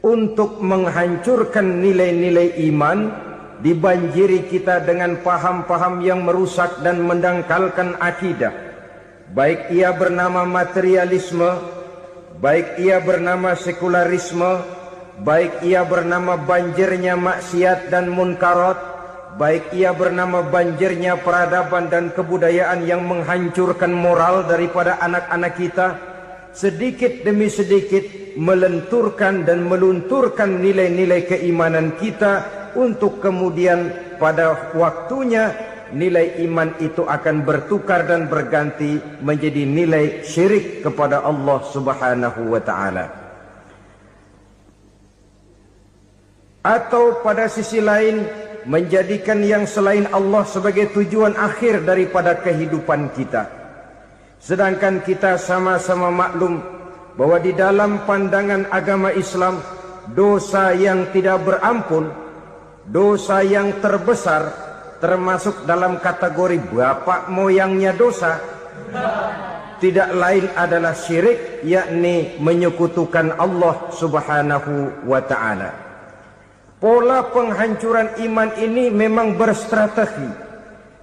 untuk menghancurkan nilai-nilai iman, dibanjiri kita dengan paham-paham yang merusak dan mendangkalkan akidah, baik ia bernama materialisme, baik ia bernama sekularisme, baik ia bernama banjirnya maksiat dan munkarat, baik ia bernama banjirnya peradaban dan kebudayaan yang menghancurkan moral daripada anak-anak kita, sedikit demi sedikit melenturkan dan melunturkan nilai-nilai keimanan kita, untuk kemudian pada waktunya nilai iman itu akan bertukar dan berganti menjadi nilai syirik kepada Allah Subhanahu wa ta'ala. Atau pada sisi lain, menjadikan yang selain Allah sebagai tujuan akhir daripada kehidupan kita. Sedangkan kita sama-sama maklum bahwa di dalam pandangan agama Islam, dosa yang tidak berampun, dosa yang terbesar, termasuk dalam kategori bapak moyangnya dosa, tidak lain adalah syirik, yakni menyekutukan Allah Subhanahu wa ta'ala. Pola penghancuran iman ini memang berstrategi.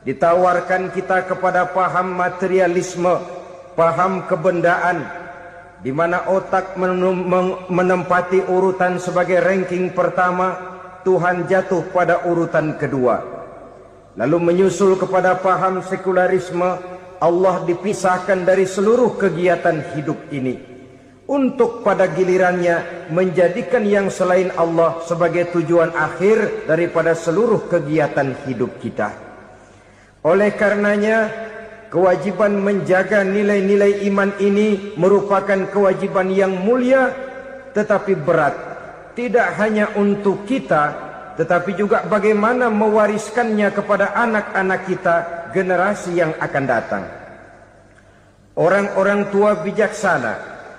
Ditawarkan kita kepada paham materialisme, paham kebendaan, di mana otak menempati urutan sebagai ranking pertama, Tuhan jatuh pada urutan kedua. Lalu menyusul kepada paham sekularisme, Allah dipisahkan dari seluruh kegiatan hidup ini, untuk pada gilirannya menjadikan yang selain Allah sebagai tujuan akhir daripada seluruh kegiatan hidup kita. Oleh karenanya, kewajiban menjaga nilai-nilai iman ini merupakan kewajiban yang mulia tetapi berat, tidak hanya untuk kita, tetapi juga bagaimana mewariskannya kepada anak-anak kita, generasi yang akan datang. Orang-orang tua bijaksana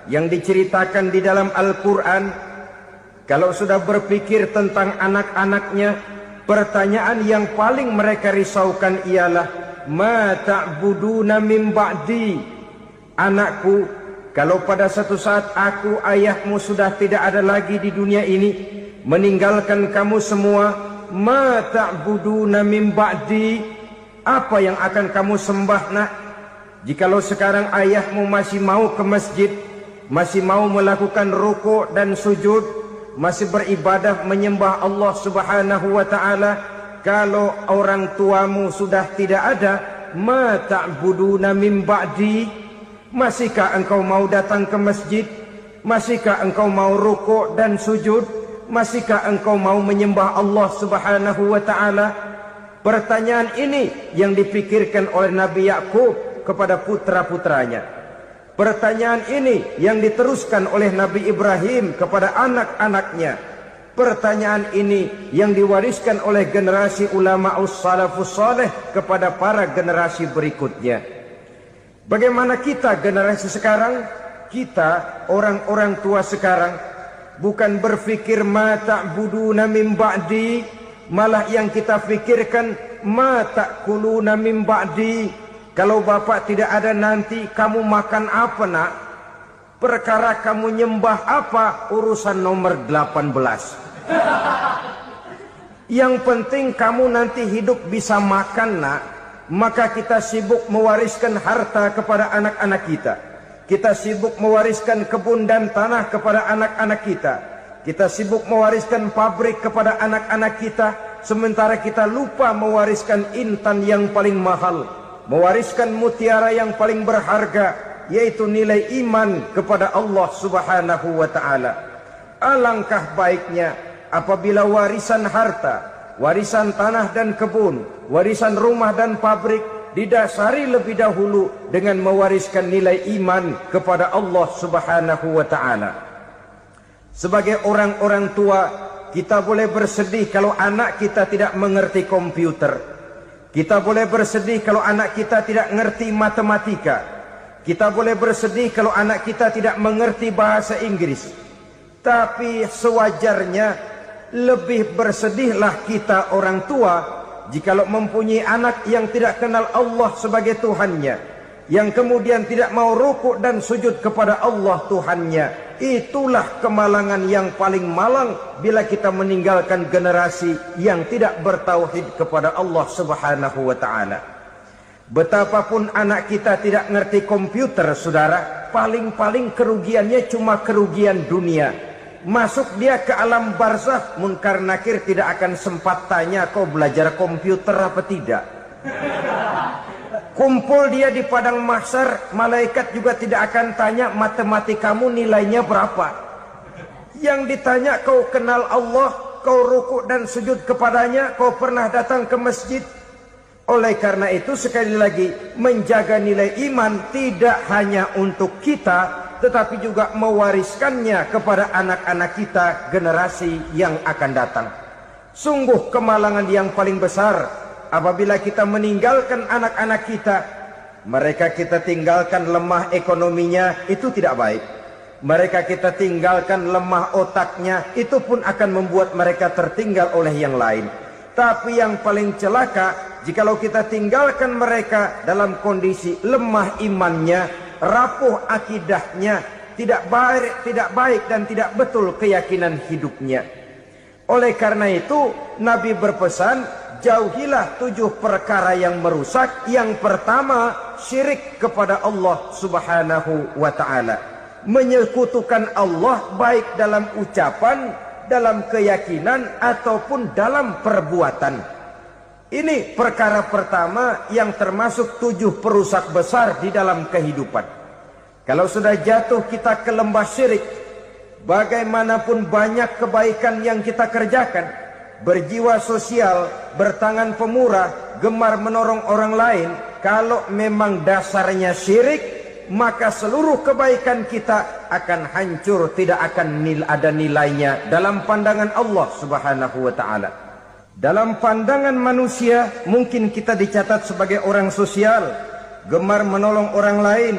yang diceritakan di dalam Al-Quran, kalau sudah berpikir tentang anak-anaknya, pertanyaan yang paling mereka risaukan ialah, ma ta'buduna min ba'di. Anakku, kalau pada satu saat aku, ayahmu sudah tidak ada lagi di dunia ini, meninggalkan kamu semua, ma ta'buduna min ba'di, apa yang akan kamu sembah nak? Jikalau sekarang ayahmu masih mau ke masjid, masih mau melakukan rukuk dan sujud, masih beribadah menyembah Allah Subhanahu wa ta'ala, kalau orang tuamu sudah tidak ada, ma ta'buduna min ba'di, masihkah engkau mau datang ke masjid? Masihkah engkau mau rukuk dan sujud? Masihkah engkau mau menyembah Allah Subhanahu wa ta'ala? Pertanyaan ini yang dipikirkan oleh Nabi Yakub kepada putra-putranya. Pertanyaan ini yang diteruskan oleh Nabi Ibrahim kepada anak-anaknya. Pertanyaan ini yang diwariskan oleh generasi ulama salafus saleh kepada para generasi berikutnya. Bagaimana kita generasi sekarang? Kita orang-orang tua sekarang bukan berfikir ma ta'buduna min ba'di, malah yang kita fikirkan ma ta'kuluna min ba'di. Kalau bapak tidak ada nanti kamu makan apa nak? Perkara kamu nyembah apa, urusan nomor 18. Yang penting kamu nanti hidup bisa makan nak. Maka kita sibuk mewariskan harta kepada anak-anak kita. Kita sibuk mewariskan kebun dan tanah kepada anak-anak kita. Kita sibuk mewariskan pabrik kepada anak-anak kita, sementara kita lupa mewariskan intan yang paling mahal, mewariskan mutiara yang paling berharga, yaitu nilai iman kepada Allah Subhanahu wa ta'ala. Alangkah baiknya apabila warisan harta, warisan tanah dan kebun, warisan rumah dan pabrik didasari lebih dahulu dengan mewariskan nilai iman kepada Allah Subhanahu wa ta'ala. Sebagai orang-orang tua, kita boleh bersedih kalau anak kita tidak mengerti komputer. Kita boleh bersedih kalau anak kita tidak mengerti matematika. Kita boleh bersedih kalau anak kita tidak mengerti bahasa Inggris. Tapi sewajarnya lebih bersedihlah kita orang tua jikalau mempunyai anak yang tidak kenal Allah sebagai Tuhannya, yang kemudian tidak mau rukuk dan sujud kepada Allah Tuhannya. Itulah kemalangan yang paling malang bila kita meninggalkan generasi yang tidak bertauhid kepada Allah Subhanahu wa ta'ala. Betapapun anak kita tidak ngerti komputer, saudara, paling-paling kerugiannya cuma kerugian dunia. Masuk dia ke alam barzakh, Munkar Nakir tidak akan sempat tanya kau belajar komputer apa tidak. Kumpul dia di padang mahsyar, malaikat juga tidak akan tanya matematikamu nilainya berapa. Yang ditanya kau kenal Allah, kau rukuk dan sujud kepadanya, kau pernah datang ke masjid. Oleh karena itu sekali lagi, menjaga nilai iman tidak hanya untuk kita, tetapi juga mewariskannya kepada anak-anak kita, generasi yang akan datang. Sungguh kemalangan yang paling besar apabila kita meninggalkan anak-anak kita. Mereka kita tinggalkan lemah ekonominya, itu tidak baik. Mereka kita tinggalkan lemah otaknya, itu pun akan membuat mereka tertinggal oleh yang lain. Tapi yang paling celaka, jikalau kita tinggalkan mereka dalam kondisi lemah imannya, rapuh akidahnya, tidak baik dan tidak betul keyakinan hidupnya. Oleh karena itu Nabi berpesan, jauhilah 7 perkara yang merusak. Yang pertama, syirik kepada Allah Subhanahu wa ta'ala. Menyekutukan Allah baik dalam ucapan, dalam keyakinan ataupun dalam perbuatan. Ini perkara pertama yang termasuk 7 perusak besar di dalam kehidupan. Kalau sudah jatuh kita ke lembah syirik, bagaimanapun banyak kebaikan yang kita kerjakan, berjiwa sosial, bertangan pemurah, gemar menolong orang lain, kalau memang dasarnya syirik, maka seluruh kebaikan kita akan hancur, tidak akan ada nilainya dalam pandangan Allah Subhanahu wa ta'ala. Dalam pandangan manusia, mungkin kita dicatat sebagai orang sosial, gemar menolong orang lain,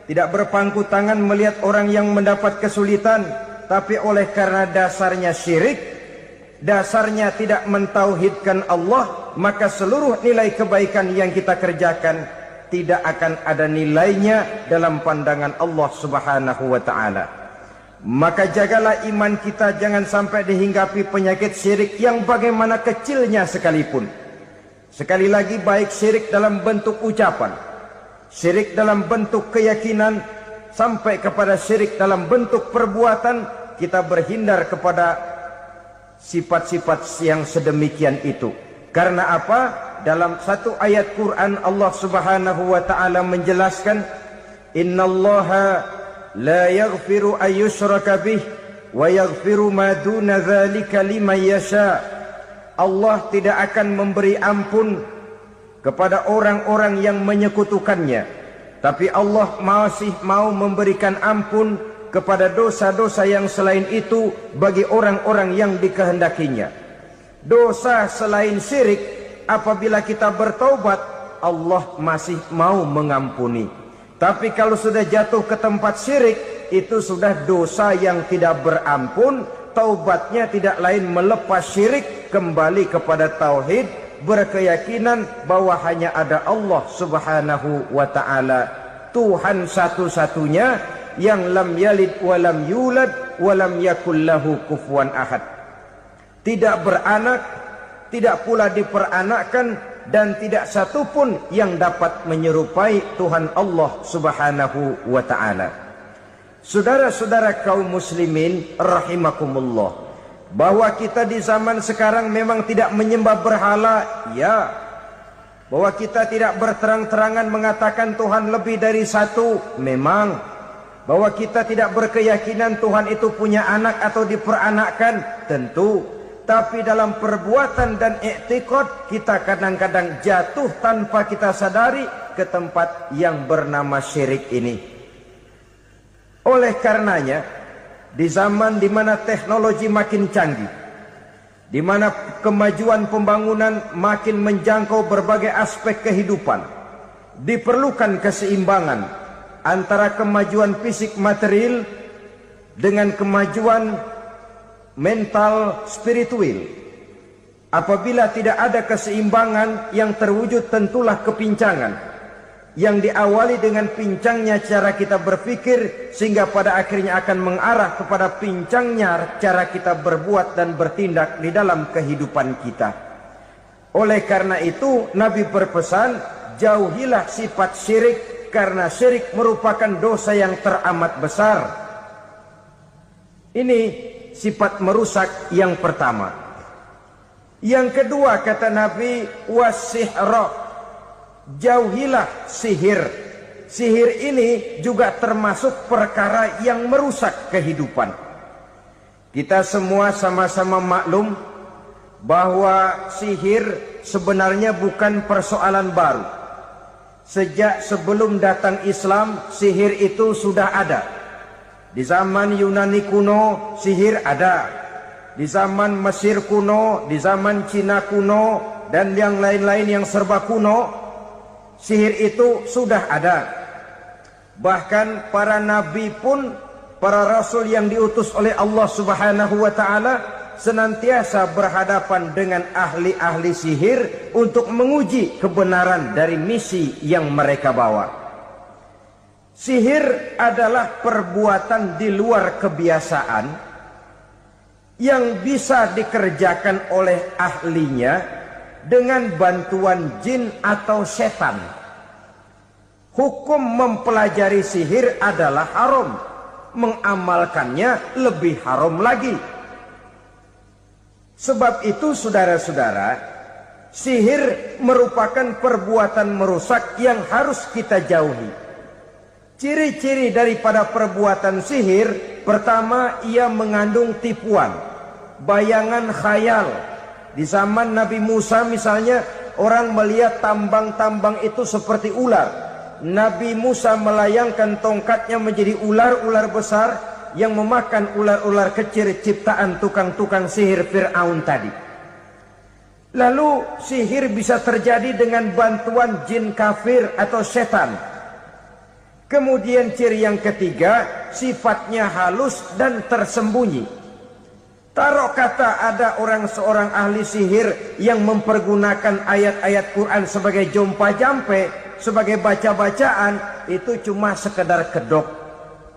tidak berpangku tangan melihat orang yang mendapat kesulitan. Tapi oleh karena dasarnya syirik, dasarnya tidak mentauhidkan Allah, maka seluruh nilai kebaikan yang kita kerjakan tidak akan ada nilainya dalam pandangan Allah Subhanahu wa ta'ala. Maka jagalah iman kita, jangan sampai dihinggapi penyakit syirik yang bagaimana kecilnya sekalipun. Sekali lagi, baik syirik dalam bentuk ucapan, syirik dalam bentuk keyakinan, sampai kepada syirik dalam bentuk perbuatan, kita berhindar kepada sifat-sifat yang sedemikian itu. Karena apa? Dalam satu ayat Quran Allah Subhanahu wa ta'ala menjelaskan, innallaha la yaghfiru ayyushraka bih wa yaghfiru ma duna dzalika liman yasha. Allah tidak akan memberi ampun kepada orang-orang yang menyekutukannya, tapi Allah masih mau memberikan ampun kepada dosa-dosa yang selain itu bagi orang-orang yang dikehendakinya. Dosa selain syirik, apabila kita bertaubat, Allah masih mau mengampuni. Tapi kalau sudah jatuh ke tempat syirik, itu sudah dosa yang tidak berampun. Taubatnya tidak lain melepas syirik, kembali kepada tauhid, berkeyakinan bahwa hanya ada Allah Subhanahu wa ta'ala, Tuhan satu-satunya, yang lam yalid walam yulad walam yakul lahu kufuwan ahad. Tidak beranak, tidak pula diperanakkan, dan tidak satupun yang dapat menyerupai Tuhan Allah Subhanahu wa ta'ala. Saudara-saudara kaum muslimin rahimakumullah, bahwa kita di zaman sekarang memang tidak menyembah berhala, ya. Bahwa kita tidak berterang-terangan mengatakan Tuhan lebih dari satu, memang. Bahwa kita tidak berkeyakinan Tuhan itu punya anak atau diperanakkan, tentu. Tapi dalam perbuatan dan i'tiqad, kita kadang-kadang jatuh tanpa kita sadari ke tempat yang bernama syirik ini. Oleh karenanya, di zaman di mana teknologi makin canggih, di mana kemajuan pembangunan makin menjangkau berbagai aspek kehidupan, diperlukan keseimbangan antara kemajuan fisik material dengan kemajuan mental spiritual. Apabila tidak ada keseimbangan, yang terwujud tentulah kepincangan. yang diawali dengan pincangnya cara kita berpikir sehingga pada akhirnya akan mengarah kepada pincangnya cara kita berbuat dan bertindak di dalam kehidupan kita. Oleh karena itu Nabi berpesan, jauhilah sifat syirik karena syirik merupakan dosa yang teramat besar. Ini sifat merusak yang pertama. Yang kedua kata Nabi, wasihra, jauhilah sihir. Sihir ini juga termasuk perkara yang merusak kehidupan. Kita semua sama-sama maklum bahwa sihir sebenarnya bukan persoalan baru. Sejak sebelum datang Islam, sihir itu sudah ada. Di zaman Yunani kuno, sihir ada. Di zaman Mesir kuno, di zaman Cina kuno, dan yang lain-lain yang serba kuno, sihir itu sudah ada. Bahkan para nabi pun, para rasul yang diutus oleh Allah Subhanahu wa ta'ala, senantiasa berhadapan dengan ahli-ahli sihir untuk menguji kebenaran dari misi yang mereka bawa. Sihir adalah perbuatan di luar kebiasaan yang bisa dikerjakan oleh ahlinya dengan bantuan jin atau setan. Hukum mempelajari sihir adalah haram, mengamalkannya lebih haram lagi. Sebab itu saudara-saudara, sihir merupakan perbuatan merusak yang harus kita jauhi. Ciri-ciri daripada perbuatan sihir, pertama ia mengandung tipuan, bayangan khayal. Di zaman Nabi Musa misalnya, orang melihat tambang-tambang itu seperti ular. Nabi Musa melayangkan tongkatnya menjadi ular-ular besar yang memakan ular-ular kecil ciptaan tukang-tukang sihir Fir'aun tadi. Lalu sihir bisa terjadi dengan bantuan jin kafir atau setan. Kemudian ciri yang ketiga, sifatnya halus dan tersembunyi. Taruh kata ada seorang ahli sihir yang mempergunakan ayat-ayat Quran sebagai jompa-jampe, sebagai baca-bacaan, itu cuma sekedar kedok.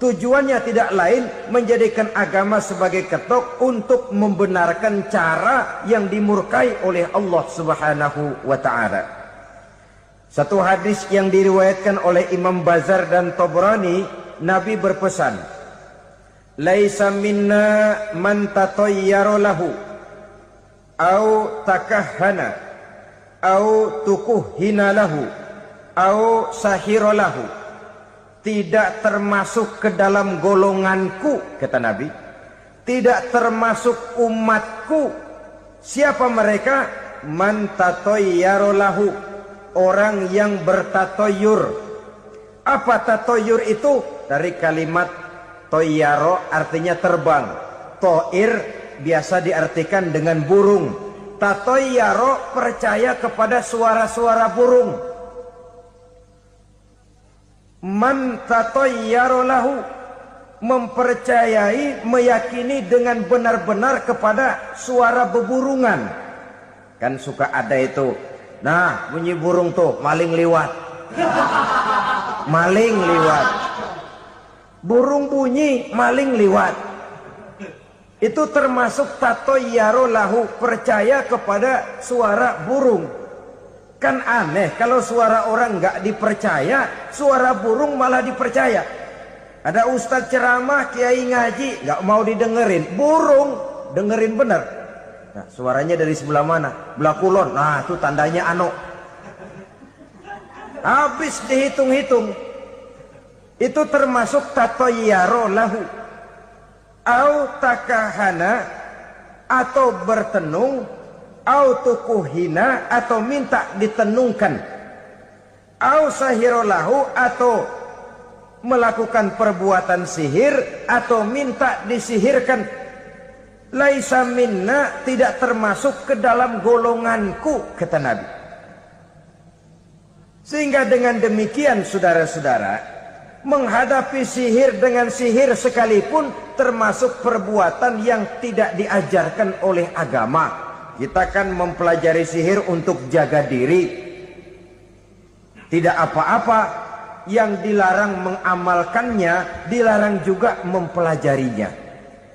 Tujuannya tidak lain menjadikan agama sebagai ketok untuk membenarkan cara yang dimurkai oleh Allah Subhanahu wa ta'ala. Satu hadis yang diriwayatkan oleh Imam Bazar dan Tabrani, Nabi berpesan, laisa minna man tatayyara lahu au takahhana au tukuhhina lahu au sahira lahu. Tidak termasuk ke dalam golonganku, kata Nabi. Tidak termasuk umatku. Siapa mereka? Man tatayyara lahu, orang yang bertatoyur. Apa tatoyur itu? Dari kalimat toyaro artinya terbang. Toir biasa diartikan dengan burung. Tatoyaro percaya kepada suara-suara burung. Man tatoyaro lahu, mempercayai, meyakini dengan benar-benar kepada suara beburungan. Kan suka ada itu, nah bunyi burung tuh, maling liwat. Maling liwat. Burung bunyi, maling liwat. Itu termasuk tatoyaro lahu, percaya kepada suara burung. Kan aneh kalau suara orang nggak dipercaya, suara burung malah dipercaya. Ada ustadz ceramah, kiai ngaji, nggak mau didengerin, burung dengerin bener. Nah, suaranya dari sebelah mana? Belah kulon. Nah, itu tandanya ano. Habis dihitung-hitung. Itu termasuk tatoyaro lahu. Au takahana, atau bertenung, au tukuhina, atau minta ditenungkan. Au sahiro lahu, atau melakukan perbuatan sihir, atau minta disihirkan. Laisa minna, tidak termasuk ke dalam golonganku, kata Nabi. Sehingga dengan demikian saudara-saudara, menghadapi sihir dengan sihir sekalipun termasuk perbuatan yang tidak diajarkan oleh agama. Kita kan mempelajari sihir untuk jaga diri. Tidak apa-apa yang dilarang mengamalkannya, dilarang juga mempelajarinya.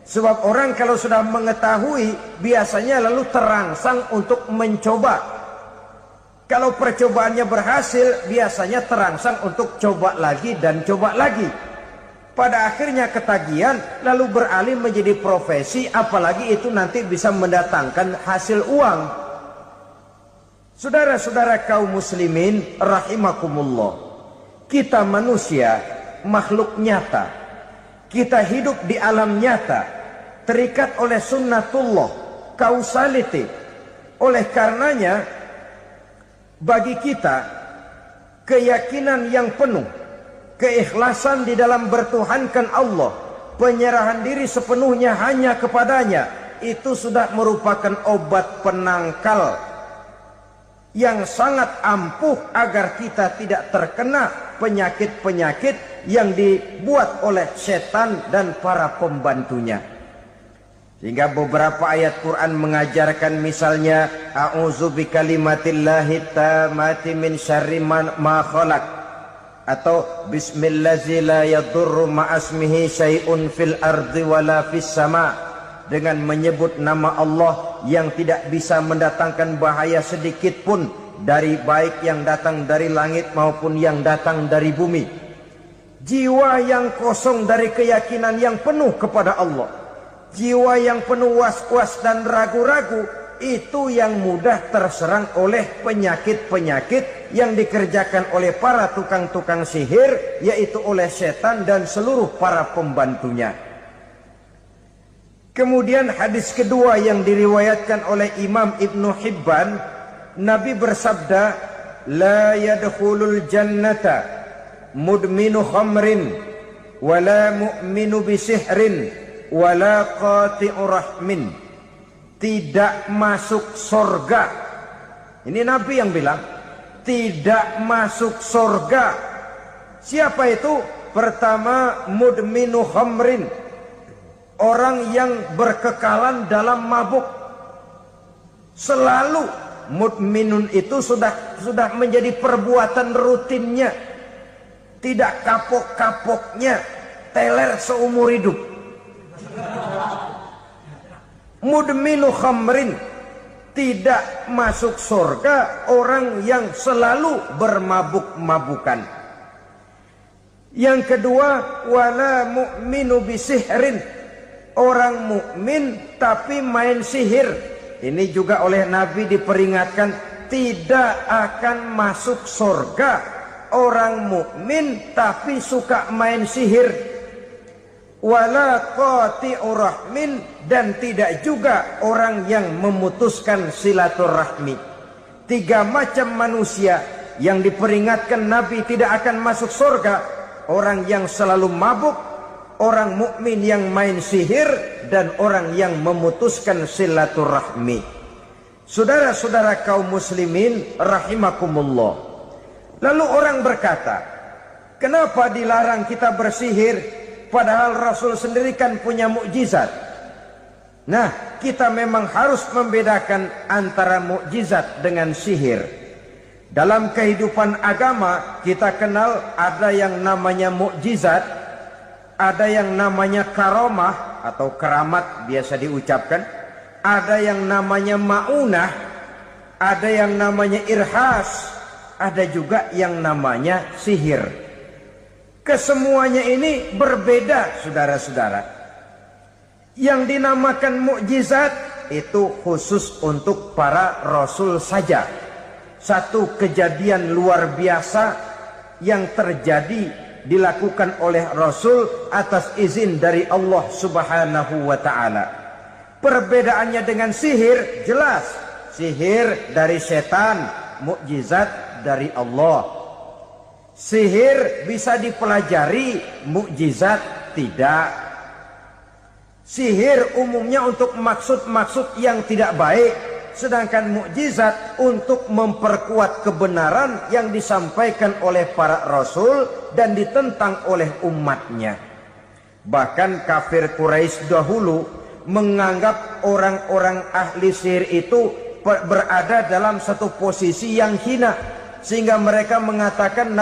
Sebab orang kalau sudah mengetahui, biasanya lalu terangsang untuk mencoba. Kalau percobaannya berhasil, biasanya terangsang untuk coba lagi dan coba lagi. Pada akhirnya ketagihan, lalu beralih menjadi profesi, apalagi itu nanti bisa mendatangkan hasil uang. Saudara-saudara kaum muslimin rahimakumullah, kita manusia makhluk nyata. Kita hidup di alam nyata, terikat oleh sunnatullah, causality. Oleh karenanya, bagi kita keyakinan yang penuh, keikhlasan di dalam bertuhankan Allah, penyerahan diri sepenuhnya hanya kepadanya, itu sudah merupakan obat penangkal yang sangat ampuh agar kita tidak terkena penyakit-penyakit yang dibuat oleh setan dan para pembantunya. Sehingga beberapa ayat Quran mengajarkan, misalnya a'udzu bikalimatillahi tammati min syarri ma khalaq, atau bismillazi la yadurru ma'asmihi syai'un fil ardi wala fis sama', dengan menyebut nama Allah yang tidak bisa mendatangkan bahaya sedikit pun dari baik yang datang dari langit maupun yang datang dari bumi. Jiwa yang kosong dari keyakinan yang penuh kepada Allah, jiwa yang penuh was-was dan ragu-ragu, itu yang mudah terserang oleh penyakit-penyakit yang dikerjakan oleh para tukang-tukang sihir, yaitu oleh setan dan seluruh para pembantunya. Kemudian hadis kedua yang diriwayatkan oleh Imam Ibnu Hibban, Nabi bersabda, la yadkhulul jannata mudminu khamrin wala mu'minu bisihrin wala qati'u rahmin. Tidak masuk surga. Ini Nabi yang bilang, tidak masuk surga. Siapa itu? Pertama, mudminu khamrin, orang yang berkekalan dalam mabuk. Selalu mudminun itu sudah menjadi perbuatan rutinnya, tidak kapok-kapoknya, teler seumur hidup. Mudminu khamrin, tidak masuk surga orang yang selalu bermabuk-mabukan. Yang kedua, wala mu'minu bisihrin, orang mukmin tapi main sihir. Ini juga oleh Nabi diperingatkan, tidak akan masuk surga orang mukmin tapi suka main sihir. Wala qati'u rahmin, dan tidak juga orang yang memutuskan silaturahmi. Tiga macam manusia yang diperingatkan Nabi tidak akan masuk surga: orang yang selalu mabuk, orang mukmin yang main sihir, dan orang yang memutuskan silaturahmi. Saudara-saudara kaum muslimin rahimakumullah. Lalu orang berkata, kenapa dilarang kita bersihir? Padahal Rasul sendiri kan punya mukjizat. Nah, kita memang harus membedakan antara mukjizat dengan sihir. Dalam kehidupan agama kita kenal ada yang namanya mukjizat, ada yang namanya karomah atau keramat biasa diucapkan, ada yang namanya maunah, ada yang namanya irhas, ada juga yang namanya sihir. Kesemuanya ini berbeda, saudara-saudara. Yang dinamakan mukjizat itu khusus untuk para rasul saja. Satu kejadian luar biasa yang terjadi dilakukan oleh rasul atas izin dari Allah Subhanahu wa taala. Perbedaannya dengan sihir jelas. Sihir dari setan, mukjizat dari Allah. Sihir bisa dipelajari, mukjizat tidak. Sihir umumnya untuk maksud-maksud yang tidak baik, sedangkan mukjizat untuk memperkuat kebenaran yang disampaikan oleh para rasul dan ditentang oleh umatnya. Bahkan kafir Quraisy dahulu menganggap orang-orang ahli sihir itu berada dalam satu posisi yang hina. sehingga mereka mengatakan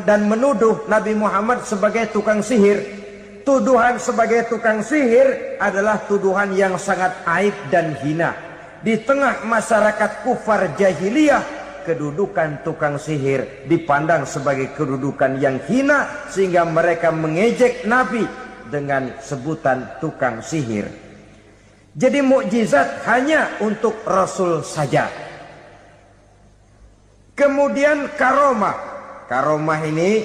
dan menuduh Nabi Muhammad sebagai tukang sihir. Tuduhan sebagai tukang sihir adalah tuduhan yang sangat aib dan hina. Di tengah masyarakat kufar jahiliyah, kedudukan tukang sihir dipandang sebagai kedudukan yang hina, sehingga mereka mengejek Nabi dengan sebutan tukang sihir. Jadi mukjizat hanya untuk Rasul saja. Kemudian karomah. Karomah ini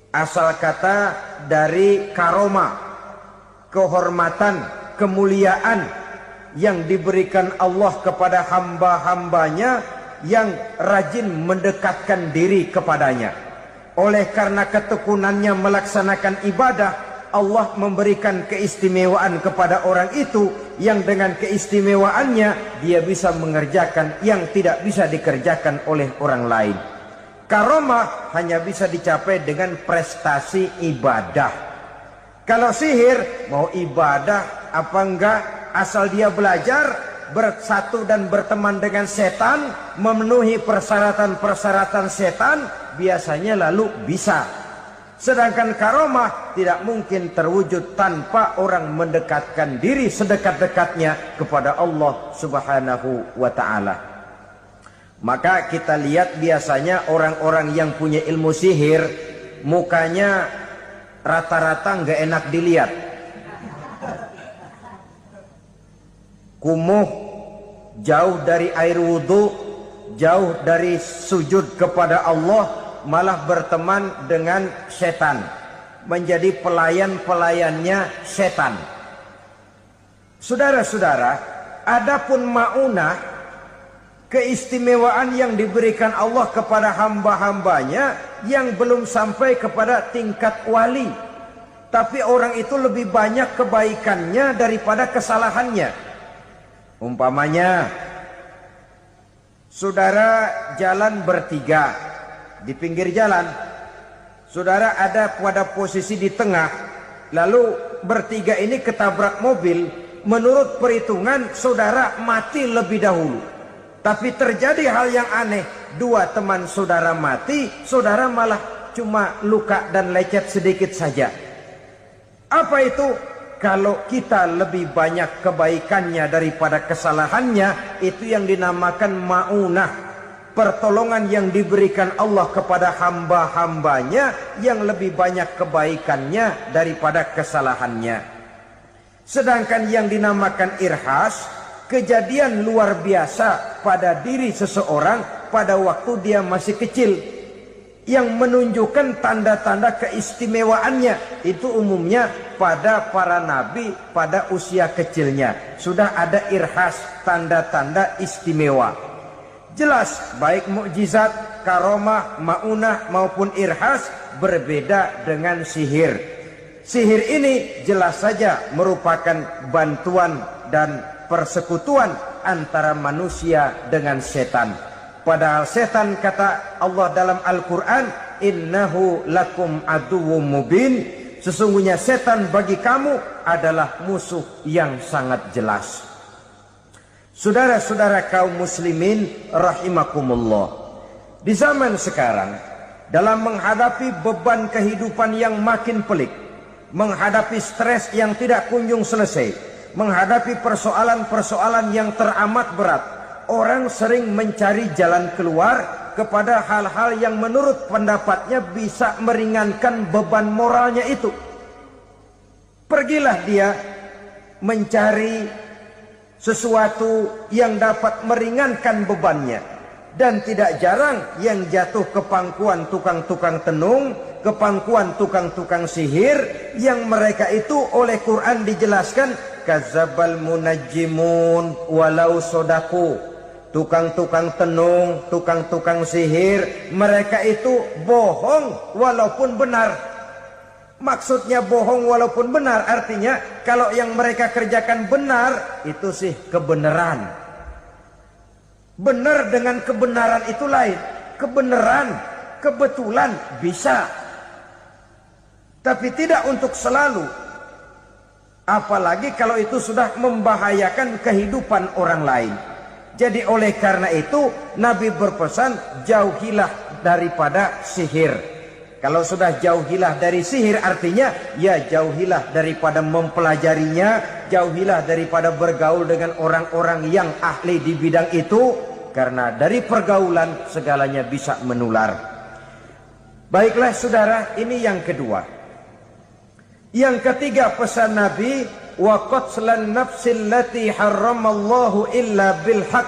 asal kata dari karoma, kehormatan, kemuliaan yang diberikan Allah kepada hamba-hambanya yang rajin mendekatkan diri kepadanya. Oleh karena ketekunannya melaksanakan ibadah, Allah memberikan keistimewaan kepada orang itu, yang dengan keistimewaannya dia bisa mengerjakan yang tidak bisa dikerjakan oleh orang lain. Karomah hanya bisa dicapai dengan prestasi ibadah. Kalau sihir, mau ibadah apa enggak, asal dia belajar, bersatu dan berteman dengan setan, memenuhi persyaratan-persyaratan setan, biasanya lalu bisa. Sedangkan karomah tidak mungkin terwujud tanpa orang mendekatkan diri sedekat-dekatnya kepada Allah Subhanahu wa ta'ala. Maka kita lihat biasanya orang-orang yang punya ilmu sihir, mukanya rata-rata nggak enak dilihat. Kumuh, jauh dari air wudhu, jauh dari sujud kepada Allah, malah berteman dengan setan, menjadi pelayan-pelayannya setan. Saudara-saudara, adapun maunah, keistimewaan yang diberikan Allah kepada hamba-hambanya yang belum sampai kepada tingkat wali, tapi orang itu lebih banyak kebaikannya daripada kesalahannya. Umpamanya, saudara jalan bertiga di pinggir jalan, saudara ada pada posisi di tengah, lalu bertiga ini ketabrak mobil. Menurut perhitungan saudara mati lebih dahulu. Tapi terjadi hal yang aneh, dua teman saudara mati, saudara malah cuma luka dan lecet sedikit saja. Apa itu? Kalau kita lebih banyak kebaikannya daripada kesalahannya, itu yang dinamakan maunah, pertolongan yang diberikan Allah kepada hamba-hambanya yang lebih banyak kebaikannya daripada kesalahannya. Sedangkan yang dinamakan irhas, kejadian luar biasa pada diri seseorang pada waktu dia masih kecil, yang menunjukkan tanda-tanda keistimewaannya. Itu umumnya pada para nabi pada usia kecilnya sudah ada irhas, tanda-tanda istimewa. Jelas baik mukjizat, karomah, maunah maupun irhas berbeda dengan sihir. Sihir ini jelas saja merupakan bantuan dan persekutuan antara manusia dengan setan. Padahal setan, kata Allah dalam Al-Quran, innahu lakum aduwwum mubin, sesungguhnya setan bagi kamu adalah musuh yang sangat jelas. Saudara-saudara kaum muslimin rahimakumullah, di zaman sekarang dalam menghadapi beban kehidupan yang makin pelik, menghadapi stres yang tidak kunjung selesai, menghadapi persoalan-persoalan yang teramat berat, orang sering mencari jalan keluar kepada hal-hal yang menurut pendapatnya bisa meringankan beban moralnya itu. Pergilah dia mencari sesuatu yang dapat meringankan bebannya. Dan tidak jarang yang jatuh ke pangkuan tukang-tukang tenung, ke pangkuan tukang-tukang sihir, yang mereka itu oleh Quran dijelaskan kadzabal munajjimun walau sodaku. Tukang-tukang tenung, tukang-tukang sihir, mereka itu bohong walaupun benar. Maksudnya bohong walaupun benar, artinya kalau yang mereka kerjakan benar, itu sih kebenaran. Benar dengan kebenaran itu lain. Kebenaran, kebetulan bisa, tapi tidak untuk selalu. Apalagi kalau itu sudah membahayakan kehidupan orang lain. Jadi oleh karena itu Nabi berpesan jauhilah daripada sihir. Kalau sudah jauhilah dari sihir artinya ya jauhilah daripada mempelajarinya, jauhilah daripada bergaul dengan orang-orang yang ahli di bidang itu, karena dari pergaulan segalanya bisa menular. Baiklah saudara, ini yang kedua. Yang ketiga pesan Nabi, wa qatlan nafsil lati harramallahu illa bil haq.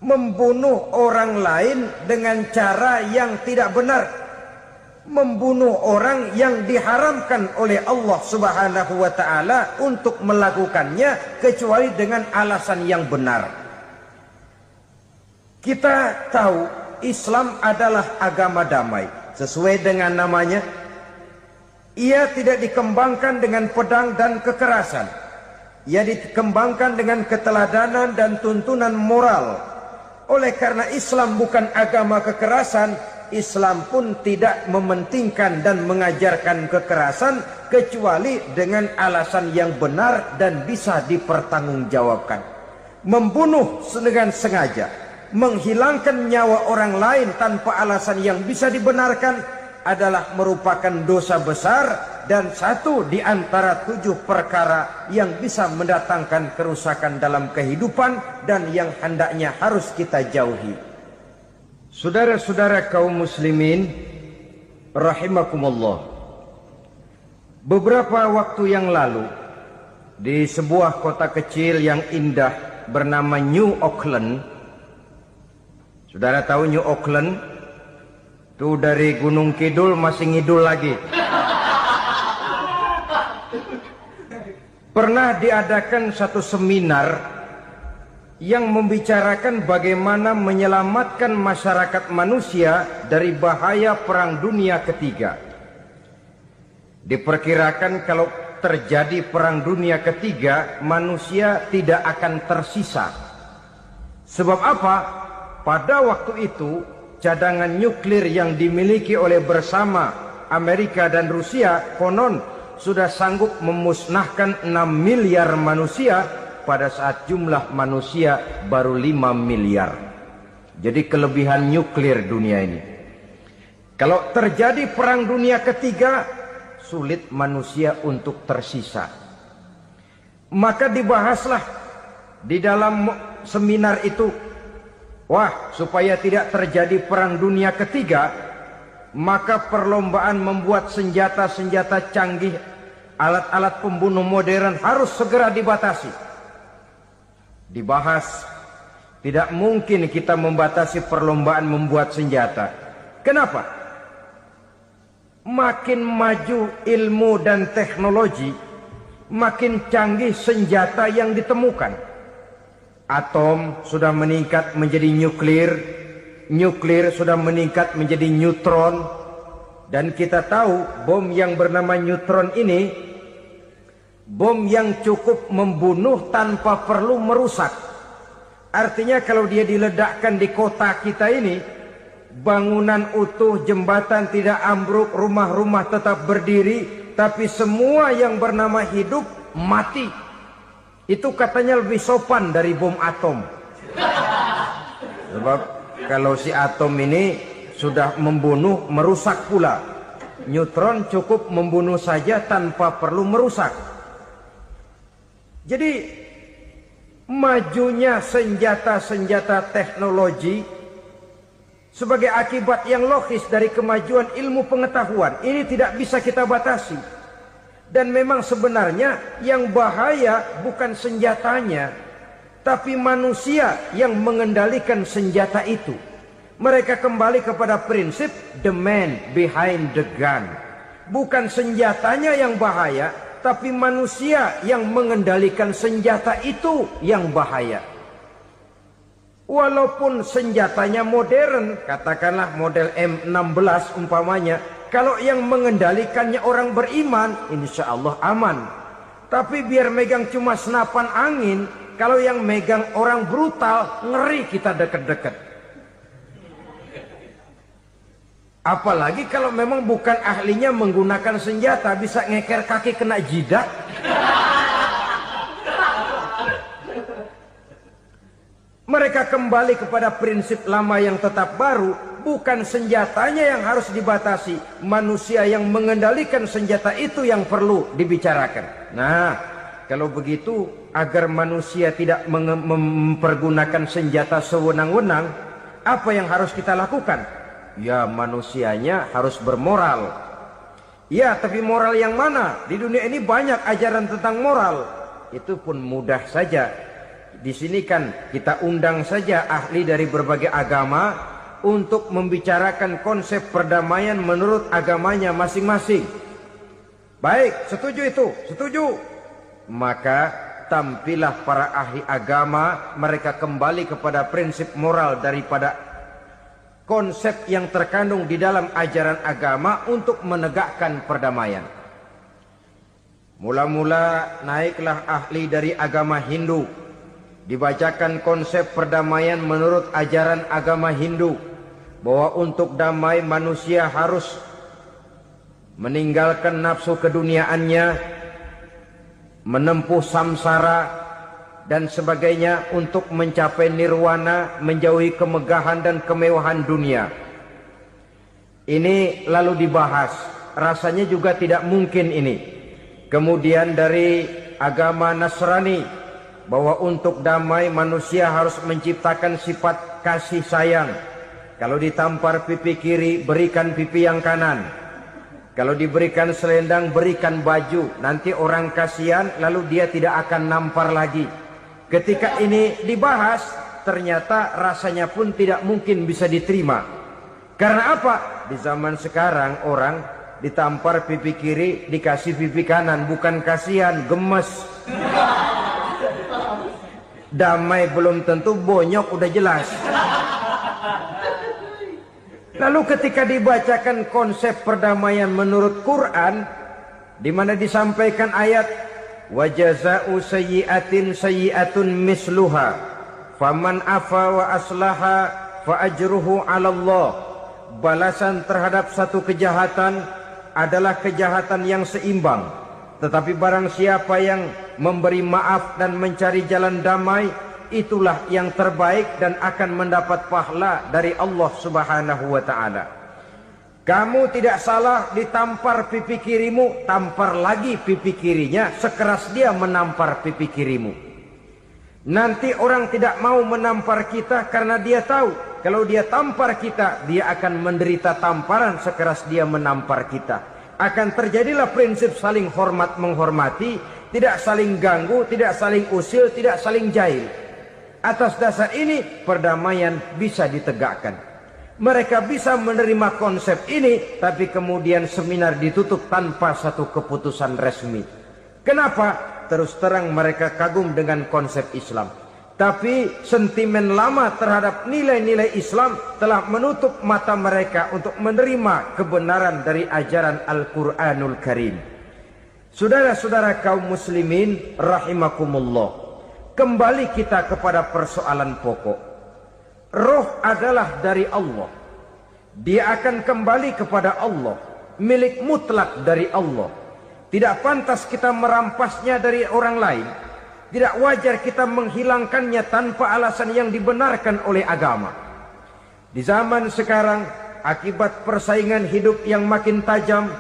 Membunuh orang lain dengan cara yang tidak benar. Membunuh orang yang diharamkan oleh Allah Subhanahu wa taala untuk melakukannya kecuali dengan alasan yang benar. Kita tahu Islam adalah agama damai. Sesuai dengan namanya, ia tidak dikembangkan dengan pedang dan kekerasan. Ia dikembangkan dengan keteladanan dan tuntunan moral. Oleh karena Islam bukan agama kekerasan, Islam pun tidak mementingkan dan mengajarkan kekerasan kecuali dengan alasan yang benar dan bisa dipertanggungjawabkan. Membunuh dengan sengaja, menghilangkan nyawa orang lain tanpa alasan yang bisa dibenarkan adalah merupakan dosa besar dan satu di antara 7 perkara yang bisa mendatangkan kerusakan dalam kehidupan dan yang hendaknya harus kita jauhi. Saudara-saudara kaum muslimin rahimakumullah, beberapa waktu yang lalu di sebuah kota kecil yang indah bernama New Auckland. Saudara tahu New Auckland? Itu dari Gunung Kidul masih ngidul lagi. Pernah diadakan satu seminar yang membicarakan bagaimana menyelamatkan masyarakat manusia dari bahaya Perang Dunia Ketiga. Diperkirakan kalau terjadi Perang Dunia Ketiga, manusia tidak akan tersisa. Sebab apa? Pada waktu itu cadangan nuklir yang dimiliki oleh bersama Amerika dan Rusia konon sudah sanggup memusnahkan 6 miliar manusia pada saat jumlah manusia baru 5 miliar. Jadi kelebihan nuklir dunia ini. Kalau terjadi Perang Dunia Ketiga, sulit manusia untuk tersisa. Maka dibahaslah di dalam seminar itu, wah, supaya tidak terjadi Perang Dunia Ketiga, maka perlombaan membuat senjata-senjata canggih, alat-alat pembunuh modern harus segera dibatasi. Dibahas, tidak mungkin kita membatasi perlombaan membuat senjata. Kenapa? Makin maju ilmu dan teknologi, makin canggih senjata yang ditemukan. Atom sudah meningkat menjadi nuklir, nuklir sudah meningkat menjadi neutron, dan kita tahu bom yang bernama neutron ini bom yang cukup membunuh tanpa perlu merusak. Artinya kalau dia diledakkan di kota kita ini, bangunan utuh, jembatan tidak ambruk, rumah-rumah tetap berdiri, tapi semua yang bernama hidup mati. Itu katanya lebih sopan dari bom atom. Sebab kalau si atom ini sudah membunuh, merusak pula. Neutron cukup membunuh saja tanpa perlu merusak. Jadi majunya senjata-senjata teknologi sebagai akibat yang logis dari kemajuan ilmu pengetahuan ini tidak bisa kita batasi. Dan memang sebenarnya yang bahaya bukan senjatanya, tapi manusia yang mengendalikan senjata itu. Mereka kembali kepada prinsip the man behind the gun. Bukan senjatanya yang bahaya, tapi manusia yang mengendalikan senjata itu yang bahaya. Walaupun senjatanya modern, katakanlah model M16 umpamanya, kalau yang mengendalikannya orang beriman, insya Allah aman. Tapi biar megang cuma senapan angin, kalau yang megang orang brutal, ngeri kita deket-deket. Apalagi kalau memang bukan ahlinya menggunakan senjata, bisa ngeker kaki kena jidat. mereka kembali kepada prinsip lama yang tetap baru, bukan senjatanya yang harus dibatasi, manusia yang mengendalikan senjata itu yang perlu dibicarakan. Nah, kalau begitu, agar manusia tidak mempergunakan senjata sewenang-wenang, apa yang harus kita lakukan? Ya, manusianya harus bermoral. Ya, tapi moral yang mana? Di dunia ini banyak ajaran tentang moral. Itu pun mudah saja. Di sini kan kita undang saja ahli dari berbagai agama untuk membicarakan konsep perdamaian menurut agamanya masing-masing. Baik, setuju itu? Setuju. Maka tampillah para ahli agama, mereka kembali kepada prinsip moral daripada konsep yang terkandung di dalam ajaran agama untuk menegakkan perdamaian. Mula-mula naiklah ahli dari agama Hindu. Dibacakan konsep perdamaian menurut ajaran agama Hindu, bahwa untuk damai manusia harus meninggalkan nafsu keduniaannya, menempuh samsara dan sebagainya untuk mencapai nirwana, menjauhi kemegahan dan kemewahan dunia. Ini lalu dibahas, rasanya juga tidak mungkin ini. Kemudian dari agama Nasrani, bahwa untuk damai manusia harus menciptakan sifat kasih sayang. Kalau ditampar pipi kiri, berikan pipi yang kanan. Kalau diberikan selendang, berikan baju. Nanti orang kasihan, lalu dia tidak akan nampar lagi. Ketika ini dibahas, ternyata rasanya pun tidak mungkin bisa diterima. Karena apa? Di zaman sekarang orang ditampar pipi kiri, dikasih pipi kanan. Bukan kasihan, gemes. Damai belum tentu, bonyok udah jelas. Lalu ketika dibacakan konsep perdamaian menurut Quran, di mana disampaikan ayat wa jazaa'u sayyi'atin sayyi'atun misluha faman afa wa aslaha fa ajruhu 'ala Allah. Balasan terhadap satu kejahatan adalah kejahatan yang seimbang. Tetapi barang siapa yang memberi maaf dan mencari jalan damai, itulah yang terbaik dan akan mendapat pahala dari Allah Subhanahu wa ta'ala. Kamu tidak salah ditampar pipi kirimu, tampar lagi pipi kirinya sekeras dia menampar pipi kirimu. Nanti orang tidak mau menampar kita karena dia tahu kalau dia tampar kita, dia akan menderita tamparan sekeras dia menampar kita. Akan terjadilah prinsip saling hormat menghormati, tidak saling ganggu, tidak saling usil, tidak saling jahil. Atas dasar ini perdamaian bisa ditegakkan. Mereka bisa menerima konsep ini, tapi kemudian seminar ditutup tanpa satu keputusan resmi. Kenapa? Terus terang mereka kagum dengan konsep Islam. Tapi sentimen lama terhadap nilai-nilai Islam telah menutup mata mereka untuk menerima kebenaran dari ajaran Al-Quranul Karim. Saudara-saudara kaum muslimin rahimakumullah, kembali kita kepada persoalan pokok. Roh adalah dari Allah. Dia akan kembali kepada Allah, milik mutlak dari Allah. Tidak pantas kita merampasnya dari orang lain. Tidak wajar kita menghilangkannya tanpa alasan yang dibenarkan oleh agama. Di zaman sekarang, akibat persaingan hidup yang makin tajam,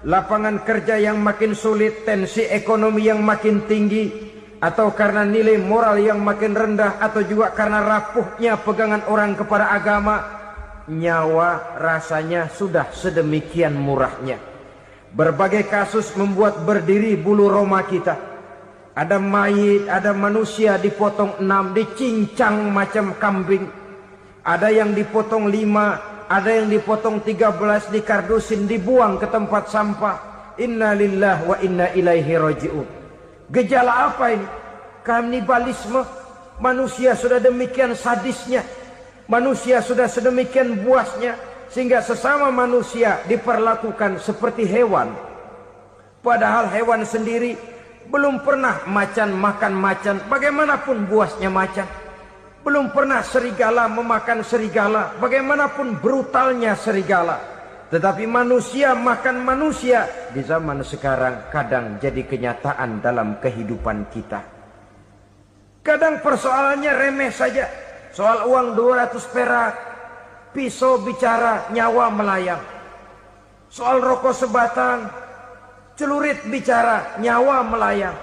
lapangan kerja yang makin sulit, tensi ekonomi yang makin tinggi, atau karena nilai moral yang makin rendah, atau juga karena rapuhnya pegangan orang kepada agama, nyawa rasanya sudah sedemikian murahnya. Berbagai kasus membuat berdiri bulu roma kita. Ada mayit, ada manusia dipotong 6, dicincang macam kambing. Ada yang dipotong 5, ada yang dipotong 13, dikardusin, dibuang ke tempat sampah. Inna lillahi wa inna ilaihi raji'un. Gejala apa ini? Kanibalisme. Manusia sudah demikian sadisnya. Manusia sudah sedemikian buasnya, sehingga sesama manusia diperlakukan seperti hewan. Padahal hewan sendiri belum pernah macan makan macan, bagaimanapun buasnya macan. Belum pernah serigala memakan serigala, bagaimanapun brutalnya serigala. Tetapi manusia makan manusia di zaman sekarang kadang jadi kenyataan dalam kehidupan kita. Kadang persoalannya remeh saja. Soal uang 200 perak, pisau bicara, nyawa melayang. Soal rokok sebatang, celurit bicara, nyawa melayang.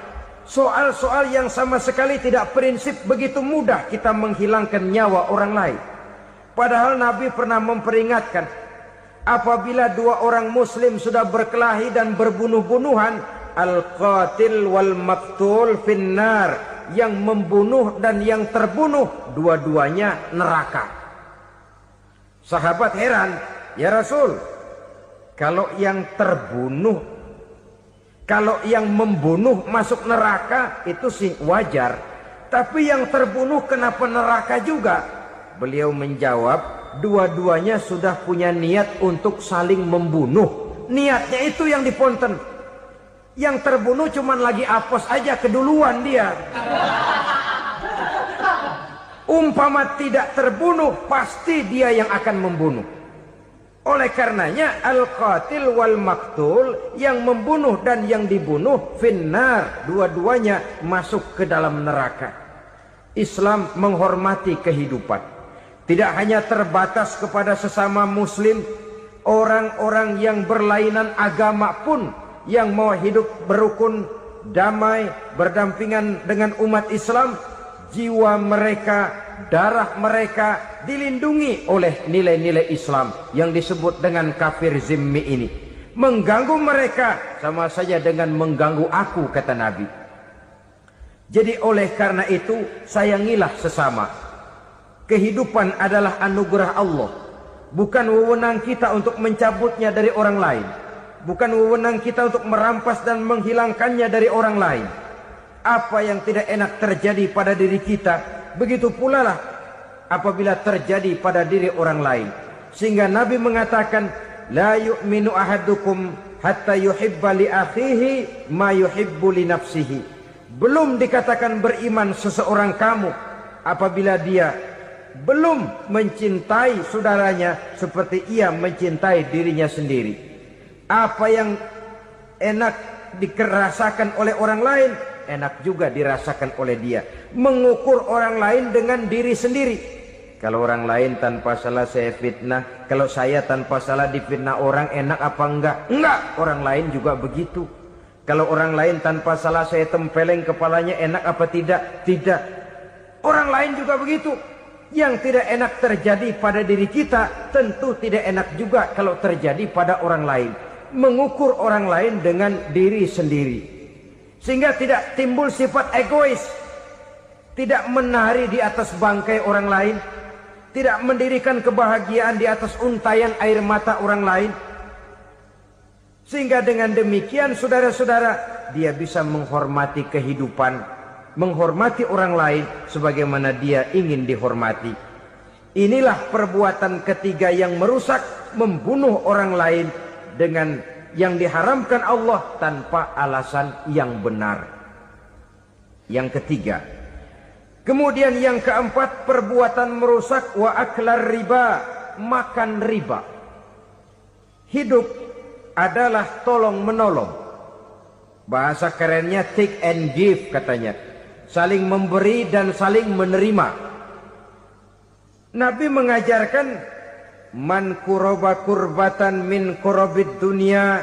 Soal-soal yang sama sekali tidak prinsip, begitu mudah kita menghilangkan nyawa orang lain. Padahal Nabi pernah memperingatkan, apabila dua orang muslim sudah berkelahi dan berbunuh-bunuhan, al-qatil wal maktul finnar, yang membunuh dan yang terbunuh dua-duanya neraka. Sahabat heran, ya Rasul, kalau yang terbunuh, kalau yang membunuh masuk neraka itu sih wajar, tapi yang terbunuh kenapa neraka juga? Beliau menjawab, dua-duanya sudah punya niat untuk saling membunuh. Niatnya itu yang diponten. Yang terbunuh cuman lagi apes aja, keduluan dia. Umpama tidak terbunuh, pasti dia yang akan membunuh. Oleh karenanya al-qatil wal maktul, yang membunuh dan yang dibunuh finnar, dua-duanya masuk ke dalam neraka. Islam menghormati kehidupan. Tidak hanya terbatas kepada sesama muslim, orang-orang yang berlainan agama pun yang mau hidup berukun, damai, berdampingan dengan umat Islam, jiwa mereka, darah mereka dilindungi oleh nilai-nilai Islam yang disebut dengan kafir zimmi ini. Mengganggu mereka sama saja dengan mengganggu aku, kata Nabi. Jadi oleh karena itu, sayangilah sesama. Kehidupan adalah anugerah Allah, bukan wewenang kita untuk mencabutnya dari orang lain, bukan wewenang kita untuk merampas dan menghilangkannya dari orang lain. Apa yang tidak enak terjadi pada diri kita, begitu pula lah apabila terjadi pada diri orang lain. Sehingga Nabi mengatakan, la yu'minu ahadukum hatta yuhibba li akhihi ma yuhibbu li nafsihi. Belum dikatakan beriman seseorang kamu apabila dia belum mencintai saudaranya seperti ia mencintai dirinya sendiri. Apa yang enak dirasakan oleh orang lain, enak juga dirasakan oleh dia. Mengukur orang lain dengan diri sendiri. Kalau orang lain tanpa salah saya fitnah, kalau saya tanpa salah difitnah orang, enak apa enggak? Enggak, orang lain juga begitu. Kalau orang lain tanpa salah saya tempeleng kepalanya, enak apa tidak? Tidak. Orang lain juga begitu. Yang tidak enak terjadi pada diri kita, tentu tidak enak juga kalau terjadi pada orang lain. Mengukur orang lain dengan diri sendiri, sehingga tidak timbul sifat egois, tidak menari di atas bangkai orang lain, tidak mendirikan kebahagiaan di atas untayan air mata orang lain. Sehingga dengan demikian saudara-saudara, dia bisa menghormati kehidupan, menghormati orang lain sebagaimana dia ingin dihormati. Inilah perbuatan ketiga yang merusak, membunuh orang lain dengan yang diharamkan Allah tanpa alasan yang benar. Yang ketiga. Kemudian yang keempat, perbuatan merusak wa aklar riba, makan riba. Hidup adalah tolong menolong. Bahasa kerennya take and give katanya. Saling memberi dan saling menerima. Nabi mengajarkan, man kuraba kurbatan min kurabid dunia,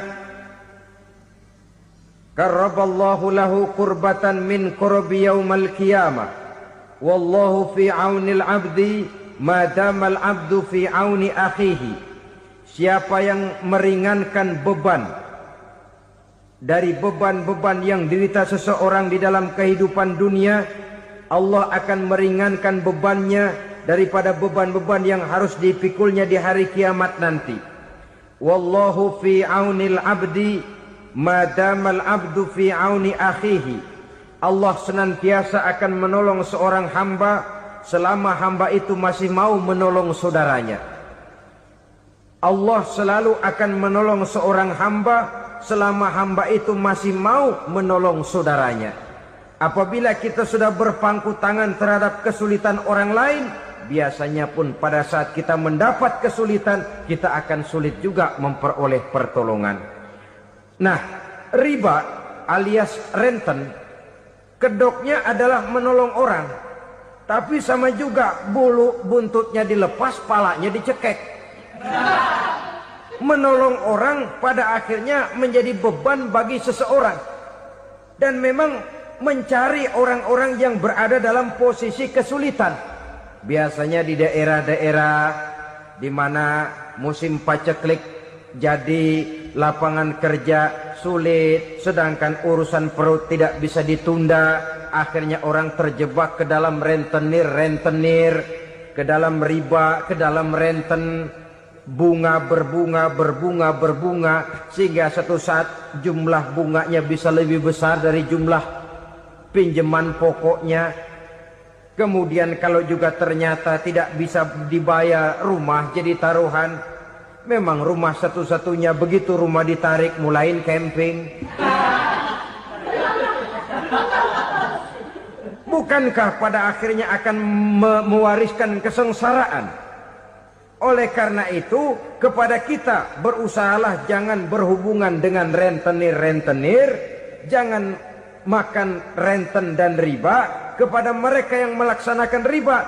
karaballahu lahu kurbatan min kurabi yaumal qiyamah. Wallahu fi aunil abdi madamal abdu fi auni akhihi. Siapa yang meringankan beban dari beban-beban yang dirita seseorang di dalam kehidupan dunia, Allah akan meringankan bebannya daripada beban-beban yang harus dipikulnya di hari kiamat nanti. Wallahu fi aunil abdi madamal abdu fi auni akhihi. Allah senantiasa akan menolong seorang hamba selama hamba itu masih mau menolong saudaranya. Allah selalu akan menolong seorang hamba selama hamba itu masih mau menolong saudaranya. Apabila kita sudah berpangku tangan terhadap kesulitan orang lain, biasanya pun pada saat kita mendapat kesulitan, kita akan sulit juga memperoleh pertolongan. Nah, riba alias renten, kedoknya adalah menolong orang. Tapi sama juga bulu buntutnya dilepas, palanya dicekek. Menolong orang pada akhirnya menjadi beban bagi seseorang. Dan memang mencari orang-orang yang berada dalam posisi kesulitan. Biasanya di daerah-daerah di mana musim paceklik jadi lapangan kerja sulit, sedangkan urusan perut tidak bisa ditunda. Akhirnya orang terjebak ke dalam rentenir, ke dalam riba, ke dalam renten, bunga berbunga, sehingga satu saat jumlah bunganya bisa lebih besar dari jumlah pinjaman pokoknya. Kemudian kalau juga ternyata tidak bisa dibayar, rumah jadi taruhan. Memang rumah satu-satunya, begitu rumah ditarik mulain camping. Bukankah pada akhirnya akan mewariskan kesengsaraan? Oleh karena itu, kepada kita berusahalah jangan berhubungan dengan rentenir, jangan makan renten dan riba. Kepada mereka yang melaksanakan riba,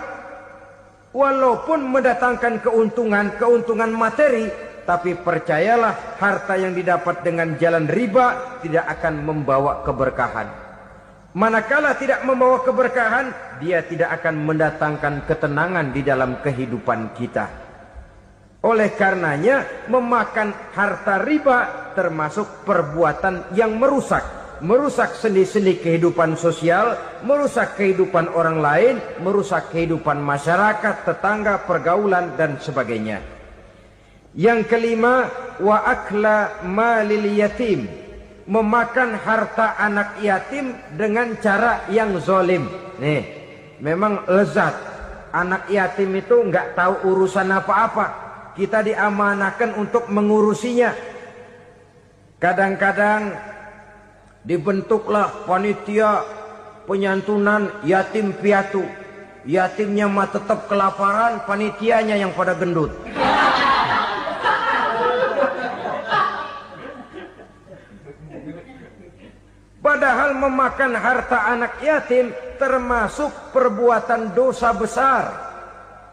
walaupun mendatangkan keuntungan materi, tapi percayalah harta yang didapat dengan jalan riba tidak akan membawa keberkahan. Manakala tidak membawa keberkahan, dia tidak akan mendatangkan ketenangan di dalam kehidupan kita. Oleh karenanya, memakan harta riba termasuk perbuatan yang merusak sendi-sendi kehidupan sosial, merusak kehidupan orang lain, merusak kehidupan masyarakat, tetangga, pergaulan, dan sebagainya. Yang kelima, wa akla malil yatim, memakan harta anak yatim dengan cara yang zalim. Nih, memang lezat. Anak yatim itu nggak tahu urusan apa-apa. Kita diamanahkan untuk mengurusinya. Kadang-kadang dibentuklah panitia penyantunan yatim piatu. Yatimnya mah tetap kelaparan, panitianya yang pada gendut. Padahal memakan harta anak yatim termasuk perbuatan dosa besar.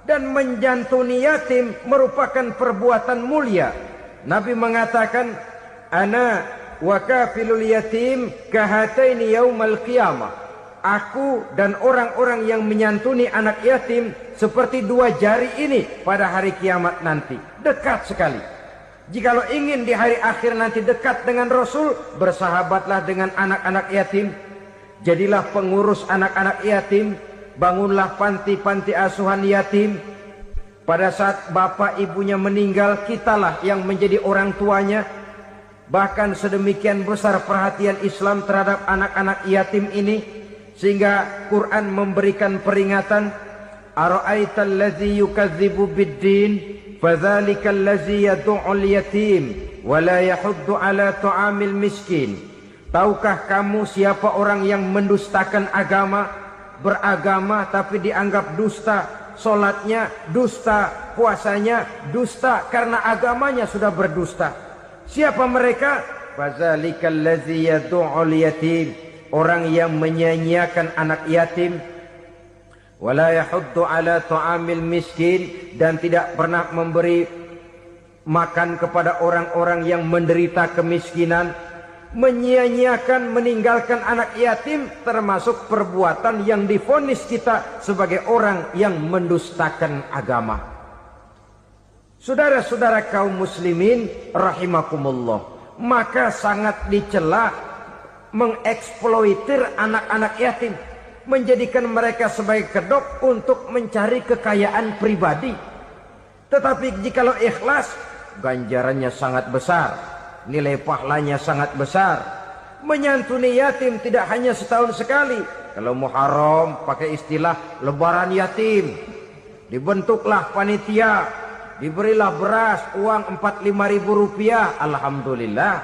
Dan menjantuni yatim merupakan perbuatan mulia. Nabi mengatakan, ana wa kafilul yatim kahataini yaumal qiyamah. Aku dan orang-orang yang menyantuni anak yatim seperti dua jari ini pada hari kiamat nanti. Dekat sekali. Jikalau ingin di hari akhir nanti dekat dengan Rasul, bersahabatlah dengan anak-anak yatim. Jadilah pengurus anak-anak yatim. Bangunlah panti-panti asuhan yatim. Pada saat bapak ibunya meninggal, kitalah yang menjadi orang tuanya. Bahkan sedemikian besar perhatian Islam terhadap anak-anak yatim ini, sehingga Quran memberikan peringatan, ara'aital ladzi yukadzibu biddin fadzalikal ladzi yad'ul yatim wa la yahuddu ala ta'amil miskin. Tahukah kamu siapa orang yang mendustakan agama, beragama tapi dianggap dusta, solatnya dusta, puasanya dusta karena agamanya sudah berdusta. Siapa mereka? Fazalikal ladzi yad'ul yatim, orang yang menyia-nyiakan anak yatim, wala yahuddu ala ta'amil miskin, dan tidak pernah memberi makan kepada orang-orang yang menderita kemiskinan. Menyia-nyiakan, meninggalkan anak yatim termasuk perbuatan yang divonis kita sebagai orang yang mendustakan agama. Saudara-saudara kaum muslimin rahimakumullah, maka sangat dicela mengeksploitir anak-anak yatim, menjadikan mereka sebagai kedok untuk mencari kekayaan pribadi. Tetapi jikalau ikhlas, ganjarannya sangat besar, nilai pahalanya sangat besar. Menyantuni yatim tidak hanya setahun sekali. Kalau Muharram pakai istilah lebaran yatim, dibentuklah panitia, diberilah beras, uang 4-5 ribu rupiah, alhamdulillah.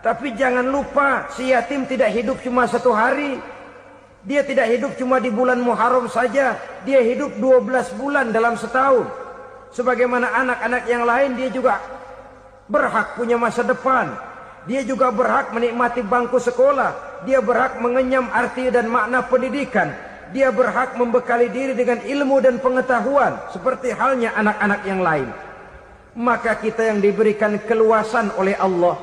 Tapi jangan lupa, si yatim tidak hidup cuma satu hari. Dia tidak hidup cuma di bulan Muharram saja, dia hidup 12 bulan dalam setahun. Sebagaimana anak-anak yang lain, dia juga berhak punya masa depan. Dia juga berhak menikmati bangku sekolah. Dia berhak mengenyam arti dan makna pendidikan. dia berhak membekali diri dengan ilmu dan pengetahuan seperti halnya anak-anak yang lain. Maka kita yang diberikan keluasan oleh Allah,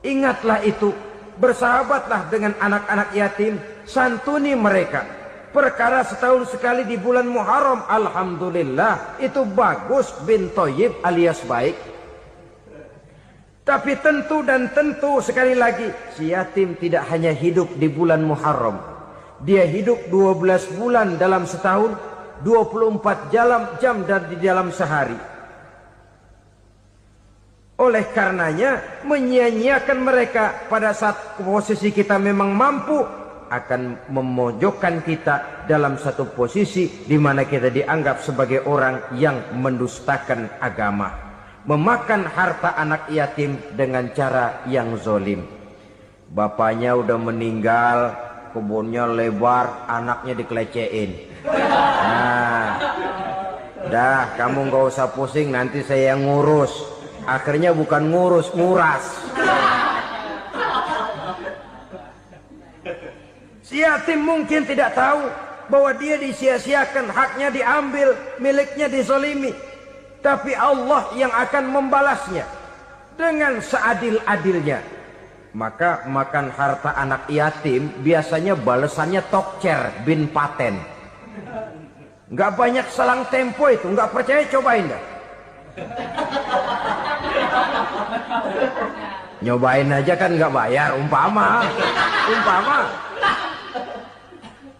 ingatlah itu, bersahabatlah dengan anak-anak yatim, santuni mereka. Perkara setahun sekali di bulan Muharram, alhamdulillah, itu bagus bin Thayyib alias baik. Tapi tentu dan tentu sekali lagi, si yatim tidak hanya hidup di bulan Muharram. Dia hidup 12 bulan dalam setahun, 24 jam dan di dalam sehari. Oleh karenanya, menyia-nyiakan mereka pada saat posisi kita memang mampu akan memojokkan kita dalam satu posisi di mana kita dianggap sebagai orang yang mendustakan agama, memakan harta anak yatim dengan cara yang zolim. Bapaknya udah meninggal, kebunnya lebar, anaknya dikelecehin. Nah, dah kamu gak usah pusing, nanti saya yang ngurus. Akhirnya bukan ngurus, nguras. Si yatim mungkin tidak tahu bahwa dia disia-siakan, haknya diambil, miliknya dizalimi. Tapi Allah yang akan membalasnya dengan seadil-adilnya. Maka makan harta anak yatim biasanya balasannya tokcer bin paten. Nggak banyak selang tempo itu, nggak percaya cobain dah. Nyobain aja kan nggak bayar, umpama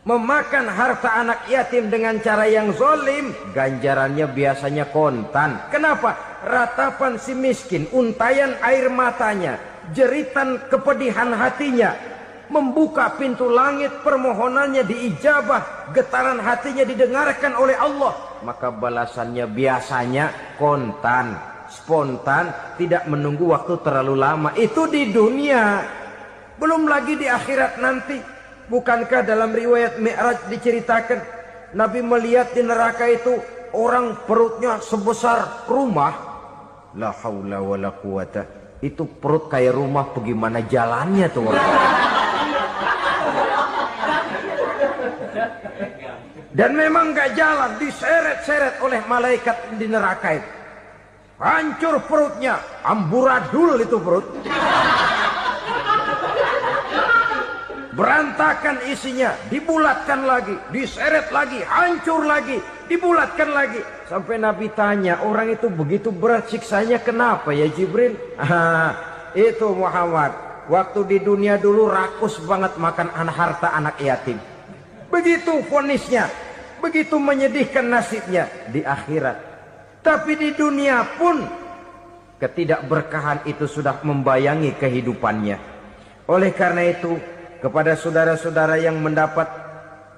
memakan harta anak yatim dengan cara yang zolim, ganjarannya biasanya kontan. Kenapa? Ratapan si miskin, untayan air matanya, jeritan kepedihan hatinya, membuka pintu langit, permohonannya diijabah, getaran hatinya didengarkan oleh Allah. Maka balasannya biasanya kontan, spontan, tidak menunggu waktu terlalu lama. Itu di dunia, belum lagi di akhirat nanti. Bukankah dalam riwayat Mi'raj diceritakan Nabi melihat di neraka itu orang perutnya sebesar rumah? La haula wala quwata. Itu perut kayak rumah, bagaimana jalannya tuh orang? Dan memang gak jalan, diseret-seret oleh malaikat di neraka itu. Hancur perutnya, amburadul itu perut. Berantakan isinya, dibulatkan lagi, diseret lagi, hancur lagi, dibulatkan lagi. Sampai Nabi tanya, orang itu begitu berat siksanya kenapa ya Jibril? Itu Muhammad, waktu di dunia dulu rakus banget makan harta anak yatim. Begitu vonisnya, begitu menyedihkan nasibnya di akhirat. Tapi di dunia pun ketidakberkahan itu sudah membayangi kehidupannya. Oleh karena itu, kepada saudara-saudara yang mendapat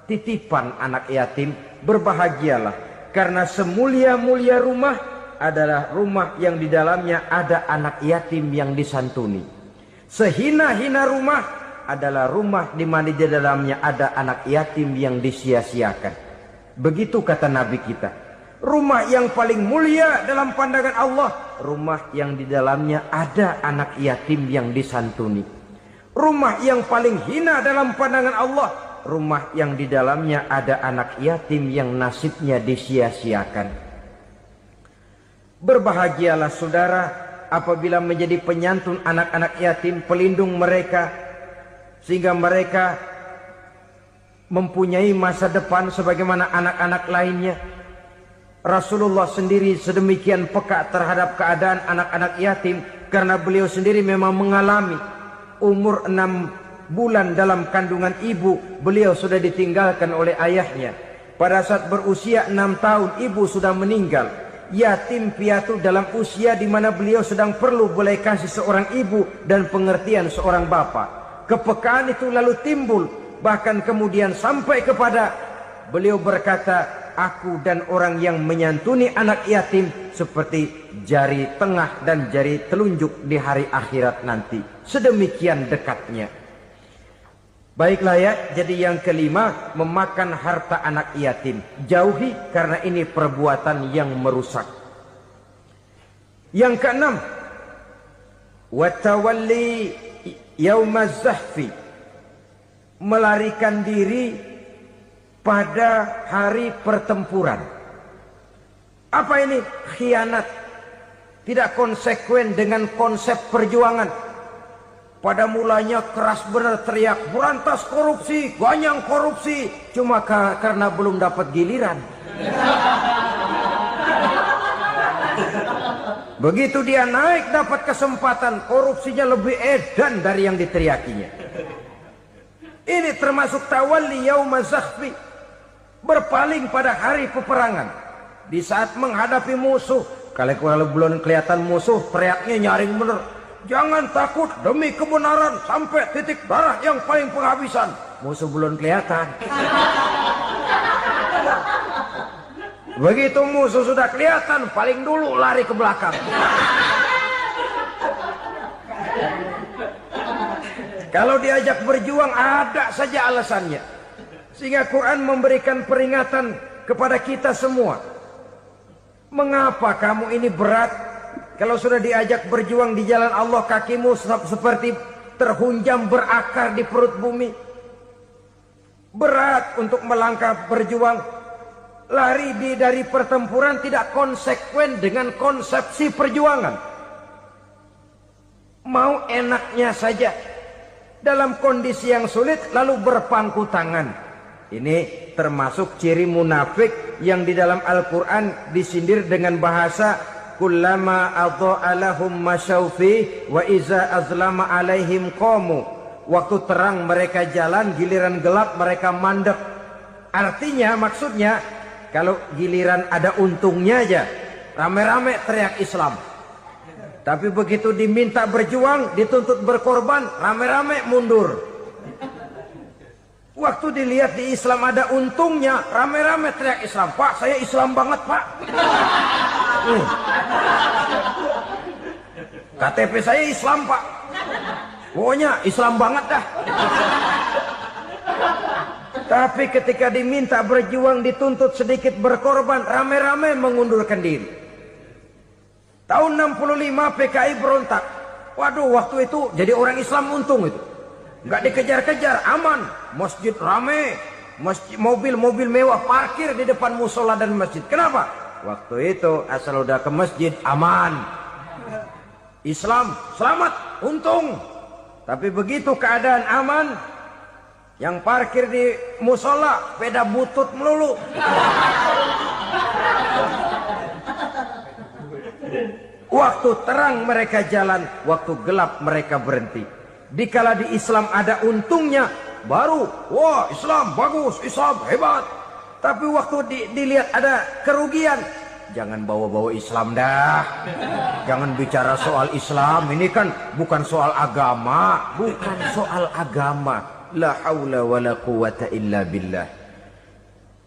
titipan anak yatim, berbahagialah, karena semulia-mulia rumah adalah rumah yang di dalamnya ada anak yatim yang disantuni. Sehina-hina rumah adalah rumah di mana di dalamnya ada anak yatim yang disia-siakan. Begitu kata Nabi kita. Rumah yang paling mulia dalam pandangan Allah, rumah yang di dalamnya ada anak yatim yang disantuni. Rumah yang paling hina dalam pandangan Allah, rumah yang di dalamnya ada anak yatim yang nasibnya disia-siakan. Berbahagialah saudara apabila menjadi penyantun anak-anak yatim, pelindung mereka, sehingga mereka mempunyai masa depan sebagaimana anak-anak lainnya. Rasulullah sendiri sedemikian peka terhadap keadaan anak-anak yatim karena beliau sendiri memang mengalami. Umur 6 bulan dalam kandungan ibu, beliau sudah ditinggalkan oleh ayahnya. Pada saat berusia 6 tahun, ibu sudah meninggal. Yatim piatu dalam usia di mana beliau sedang perlu belas kasih seorang ibu dan pengertian seorang bapa. Kepekaan itu lalu timbul, bahkan kemudian sampai kepada beliau berkata, aku dan orang yang menyantuni anak yatim seperti jari tengah dan jari telunjuk di hari akhirat nanti. Sedemikian dekatnya. Baiklah ya, jadi yang kelima, memakan harta anak yatim. Jauhi karena ini perbuatan yang merusak. Yang keenam, watawalli yaumaz zahfi. Melarikan diri pada hari pertempuran. Apa ini? Khianat. Tidak konsekuen dengan konsep perjuangan. Pada mulanya keras benar teriak, berantas korupsi, ganyang korupsi. Cuma karena belum dapat giliran. Begitu dia naik dapat kesempatan, korupsinya lebih edan dari yang diteriakinya. Ini termasuk tawalli yauma zakhfi, berpaling pada hari peperangan. Di saat menghadapi musuh, kalau belum kelihatan musuh, teriaknya nyaring bener. Jangan takut demi kebenaran sampai titik darah yang paling penghabisan. Musuh belum kelihatan. Begitu musuh sudah kelihatan, paling dulu lari ke belakang. Kalau diajak berjuang ada saja alasannya. Sehingga Quran memberikan peringatan kepada kita semua. Mengapa kamu ini berat? Kalau sudah diajak berjuang di jalan Allah, kakimu seperti terhunjam berakar di perut bumi. Berat untuk melangkah berjuang. Lari dari pertempuran tidak konsekuen dengan konsepsi perjuangan. Mau enaknya saja. Dalam kondisi yang sulit lalu berpangku tangan. Ini termasuk ciri munafik yang di dalam Al-Quran disindir dengan bahasa kullama adha'a lahum masyaufi wa iza azlama alaihim qamu. Waktu terang mereka jalan, giliran gelap mereka mandek. Artinya, maksudnya, kalau giliran ada untungnya aja, rame-rame teriak Islam. Tapi begitu diminta berjuang, dituntut berkorban, rame-rame mundur. Waktu dilihat di Islam ada untungnya, rame-rame teriak Islam. Pak, saya Islam banget, Pak. KTP saya Islam, Pak. Pokoknya Islam banget dah. Tapi ketika diminta berjuang, dituntut sedikit berkorban, rame-rame mengundurkan diri. Tahun 65 PKI berontak. Waduh, waktu itu jadi orang Islam untung itu. Nggak dikejar-kejar, aman. Masjid rame, mobil-mobil mewah parkir di depan musola dan masjid. Kenapa? Waktu itu asal udah ke masjid aman. Islam selamat, untung. Tapi begitu keadaan aman, yang parkir di musola sepeda butut melulu. Waktu terang mereka jalan, waktu gelap mereka berhenti. Dikala di Islam ada untungnya, baru wah Islam bagus, Islam hebat. Tapi waktu dilihat ada kerugian, jangan bawa-bawa Islam dah. Jangan bicara soal Islam, ini kan bukan soal agama. Bukan soal agama. La haula wa la quwata illa billah.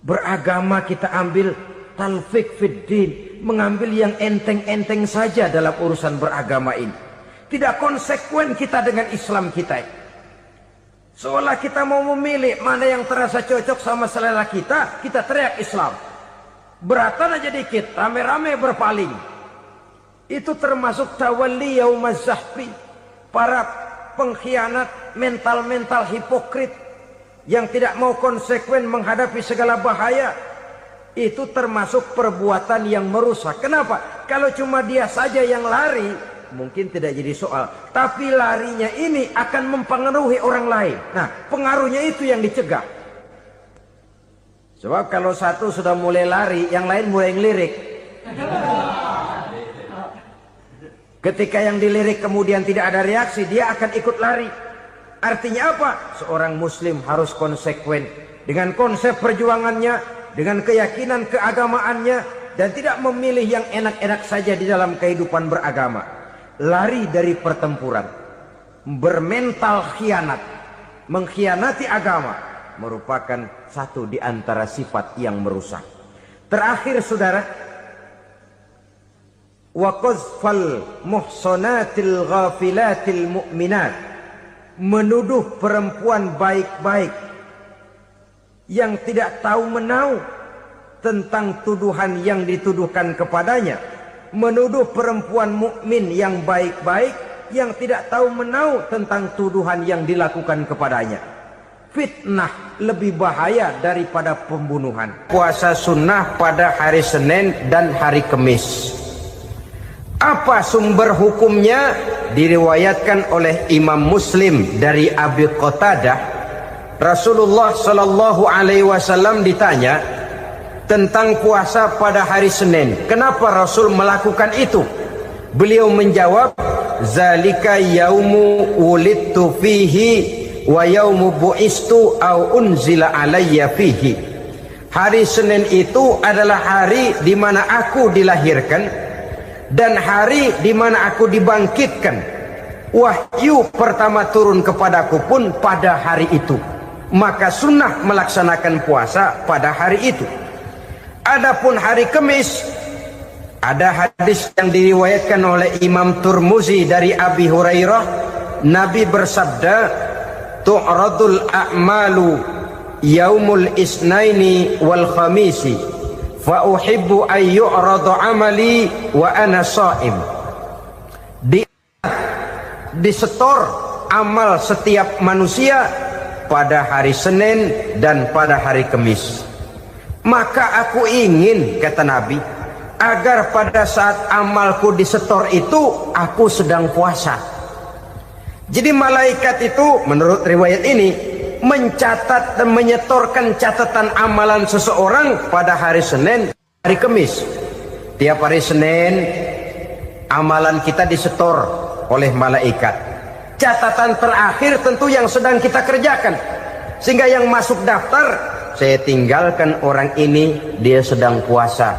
Beragama kita ambil talfik fid din, mengambil yang enteng-enteng saja dalam urusan beragama ini. Tidak konsekuen kita dengan Islam kita. Seolah kita mau memilih mana yang terasa cocok sama selera kita, kita teriak Islam. Beratan aja dikit, rame-rame berpaling. Itu termasuk tawalli yaumaz zahfi. Para pengkhianat, mental-mental hipokrit yang tidak mau konsekuen menghadapi segala bahaya. Itu termasuk perbuatan yang merusak. Kenapa? Kalau cuma dia saja yang lari, mungkin tidak jadi soal. Tapi larinya ini akan mempengaruhi orang lain. Nah, pengaruhnya itu yang dicegah. Sebab kalau satu sudah mulai lari, yang lain mulai ngelirik. Ketika yang dilirik kemudian tidak ada reaksi, dia akan ikut lari. Artinya apa? Seorang muslim harus konsekuen dengan konsep perjuangannya, dengan keyakinan keagamaannya, dan tidak memilih yang enak-enak saja di dalam kehidupan beragama. Lari dari pertempuran, bermental khianat, mengkhianati agama, merupakan satu di antara sifat yang merusak. Terakhir saudara, wa qazfal muhsanatil ghafilatil mu'minat, menuduh perempuan baik-baik yang tidak tahu menau tentang tuduhan yang dituduhkan kepadanya, menuduh perempuan mukmin yang baik-baik yang tidak tahu menau tentang tuduhan yang dilakukan kepadanya. Fitnah lebih bahaya daripada pembunuhan. Puasa sunnah pada hari Senin dan hari Kamis. Apa sumber hukumnya? Diriwayatkan oleh Imam Muslim dari Abi Qatadah. Rasulullah Shallallahu Alaihi Wasallam ditanya tentang puasa pada hari Senin. Kenapa Rasul melakukan itu? Beliau menjawab, "Zalika yaumu wulidtu fihi wa yaumu bu'istu au unzila alayya fihi." Hari Senin itu adalah hari di mana aku dilahirkan dan hari di mana aku dibangkitkan. Wahyu pertama turun kepadaku pun pada hari itu. Maka sunnah melaksanakan puasa pada hari itu. Adapun hari Kamis, ada hadis yang diriwayatkan oleh Imam Turmuzi dari Abi Hurairah, Nabi bersabda, "Tu'radul a'malu yaumul isnaini wal khamisi fa uhibbu an yu'rada amali wa ana sha'im." Disetor amal setiap manusia pada hari Senin dan pada hari Kamis. Maka aku ingin, kata Nabi, agar pada saat amalku disetor itu aku sedang puasa. Jadi malaikat itu menurut riwayat ini mencatat dan menyetorkan catatan amalan seseorang pada hari Senin, hari Kamis. Tiap hari Senin amalan kita disetor oleh malaikat. Catatan terakhir tentu yang sedang kita kerjakan, sehingga yang masuk daftar, saya tinggalkan orang ini, dia sedang puasa,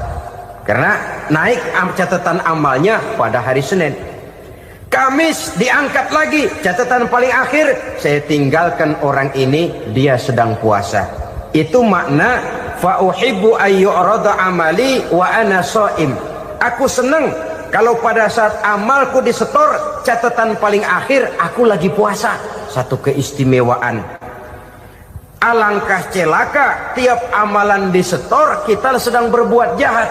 karena naik catatan amalnya pada hari Senin. Kamis diangkat lagi, catatan paling akhir, saya tinggalkan orang ini, dia sedang puasa. Itu makna fa uhibbu ayyurada amali wa ana shaim. Aku senang kalau pada saat amalku disetor, catatan paling akhir aku lagi puasa. Satu keistimewaan. Alangkah celaka tiap amalan disetor kita sedang berbuat jahat.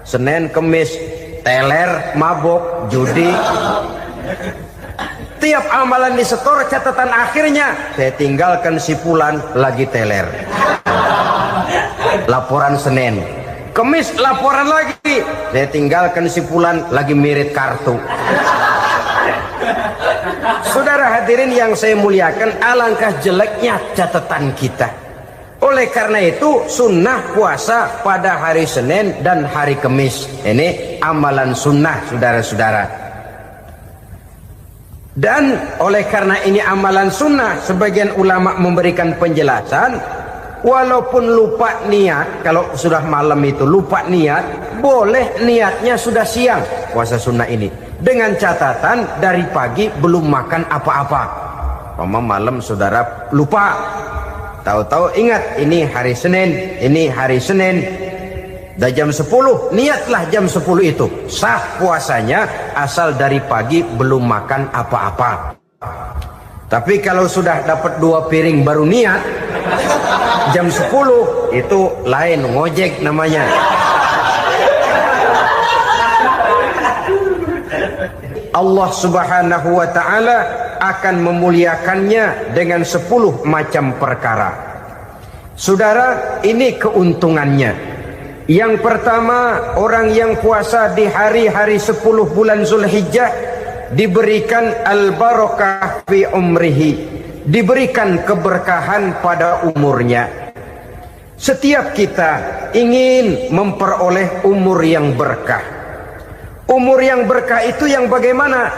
Senin, Kamis, teler, mabok, judi. Tiap amalan disetor, catatan akhirnya saya tinggalkan si fulan lagi teler. Laporan Senin. Kamis laporan lagi, saya tinggalkan si fulan lagi mirip kartu. Saudara hadirin yang saya muliakan, alangkah jeleknya catatan kita. Oleh karena itu sunnah puasa pada hari Senin dan hari Kamis. Ini amalan sunnah, saudara-saudara. Dan oleh karena ini amalan sunnah, sebagian ulama memberikan penjelasan, walaupun lupa niat, kalau sudah malam itu lupa niat, boleh niatnya sudah siang puasa sunnah ini, dengan catatan dari pagi belum makan apa-apa. Malam saudara lupa, tahu-tahu ingat ini hari Senin, ini hari Senin, dah jam 10, niatlah jam 10 itu, sah puasanya asal dari pagi belum makan apa-apa. Tapi kalau sudah dapat 2 piring baru niat, jam 10 itu lain, ngojek namanya. Allah Subhanahu wa ta'ala akan memuliakannya dengan 10 macam perkara. Saudara, ini keuntungannya. Yang pertama, orang yang puasa di hari-hari 10 bulan Zulhijjah diberikan al-barakah fi umrihi, diberikan keberkahan pada umurnya. Setiap kita ingin memperoleh umur yang berkah. Umur yang berkah itu yang bagaimana?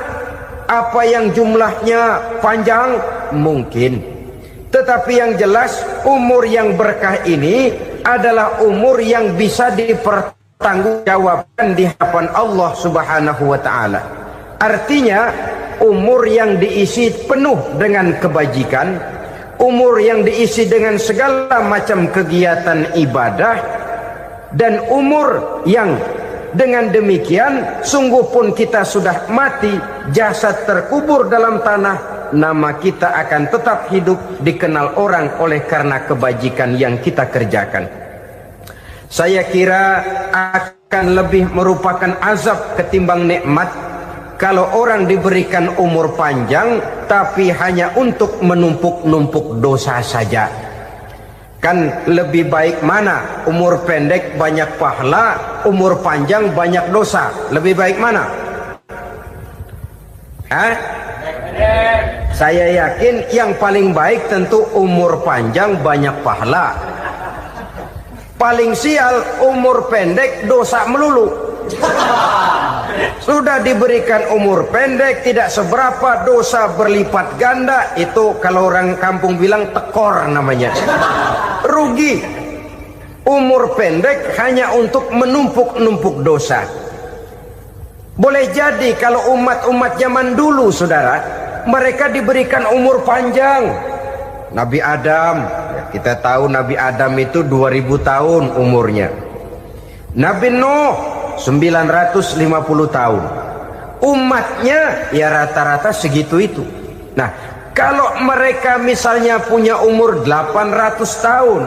Apa yang jumlahnya panjang? Mungkin. Tetapi yang jelas umur yang berkah ini adalah umur yang bisa dipertanggungjawabkan di hadapan Allah Subhanahu wa ta'ala. Artinya umur yang diisi penuh dengan kebajikan, umur yang diisi dengan segala macam kegiatan ibadah, dan umur yang dengan demikian sungguh pun kita sudah mati, jasad terkubur dalam tanah, nama kita akan tetap hidup, dikenal orang oleh karena kebajikan yang kita kerjakan. Saya kira akan lebih merupakan azab ketimbang nikmat kalau orang diberikan umur panjang tapi hanya untuk menumpuk-numpuk dosa saja. Kan lebih baik mana? Umur pendek banyak pahala, umur panjang banyak dosa. Lebih baik mana? Saya yakin yang paling baik tentu umur panjang banyak pahala. Paling sial umur pendek dosa melulu. Sudah diberikan umur pendek tidak seberapa, dosa berlipat ganda. Itu kalau orang kampung bilang tekor namanya. Rugi. Umur pendek hanya untuk menumpuk-numpuk dosa. Boleh jadi kalau umat-umat zaman dulu, saudara, mereka diberikan umur panjang. Nabi Adam, kita tahu Nabi Adam itu 2000 tahun umurnya. Nabi Nuh 950 tahun. Umatnya ya rata-rata segitu itu. Nah, kalau mereka misalnya punya umur 800 tahun,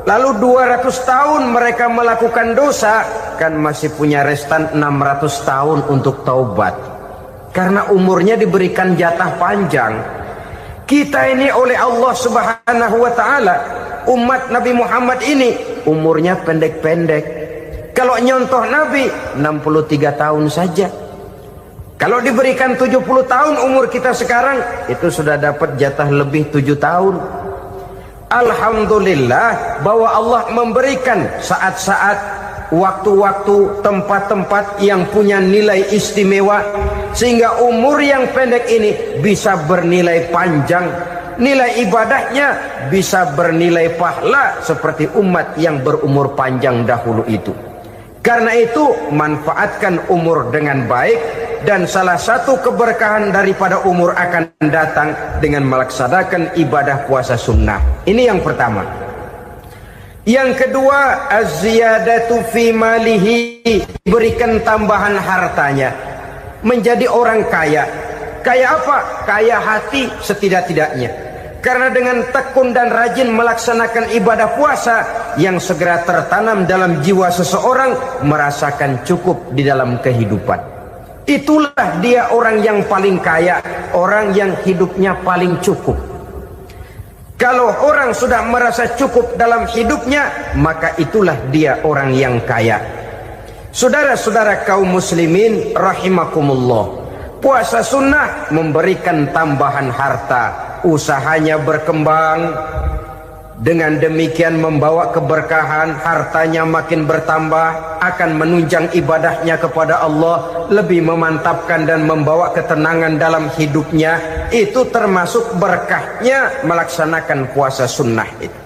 lalu 200 tahun mereka melakukan dosa, kan masih punya restan 600 tahun untuk taubat. Karena umurnya diberikan jatah panjang. Kita ini oleh Allah Subhanahu wa taala, umat Nabi Muhammad ini umurnya pendek-pendek. Kalau nyontoh Nabi 63 tahun saja. Kalau diberikan 70 tahun umur kita sekarang, itu sudah dapat jatah lebih 7 tahun. Alhamdulillah bahwa Allah memberikan saat-saat, waktu-waktu, tempat-tempat yang punya nilai istimewa, sehingga umur yang pendek ini bisa bernilai panjang, nilai ibadahnya bisa bernilai pahala seperti umat yang berumur panjang dahulu itu. Karena itu manfaatkan umur dengan baik, dan salah satu keberkahan daripada umur akan datang dengan melaksanakan ibadah puasa sunnah. Ini yang pertama. Yang kedua, az-ziyadatu fi malihi, berikan tambahan hartanya, menjadi orang kaya. Kaya apa? Kaya hati setidak-tidaknya. Karena dengan tekun dan rajin melaksanakan ibadah puasa, yang segera tertanam dalam jiwa seseorang merasakan cukup di dalam kehidupan. Itulah dia orang yang paling kaya, orang yang hidupnya paling cukup. Kalau orang sudah merasa cukup dalam hidupnya, maka itulah dia orang yang kaya. Saudara-saudara kaum muslimin rahimakumullah, puasa sunnah memberikan tambahan harta, usahanya berkembang, dengan demikian membawa keberkahan, hartanya makin bertambah, akan menunjang ibadahnya kepada Allah, lebih memantapkan dan membawa ketenangan dalam hidupnya. Itu termasuk berkahnya melaksanakan puasa sunnah itu.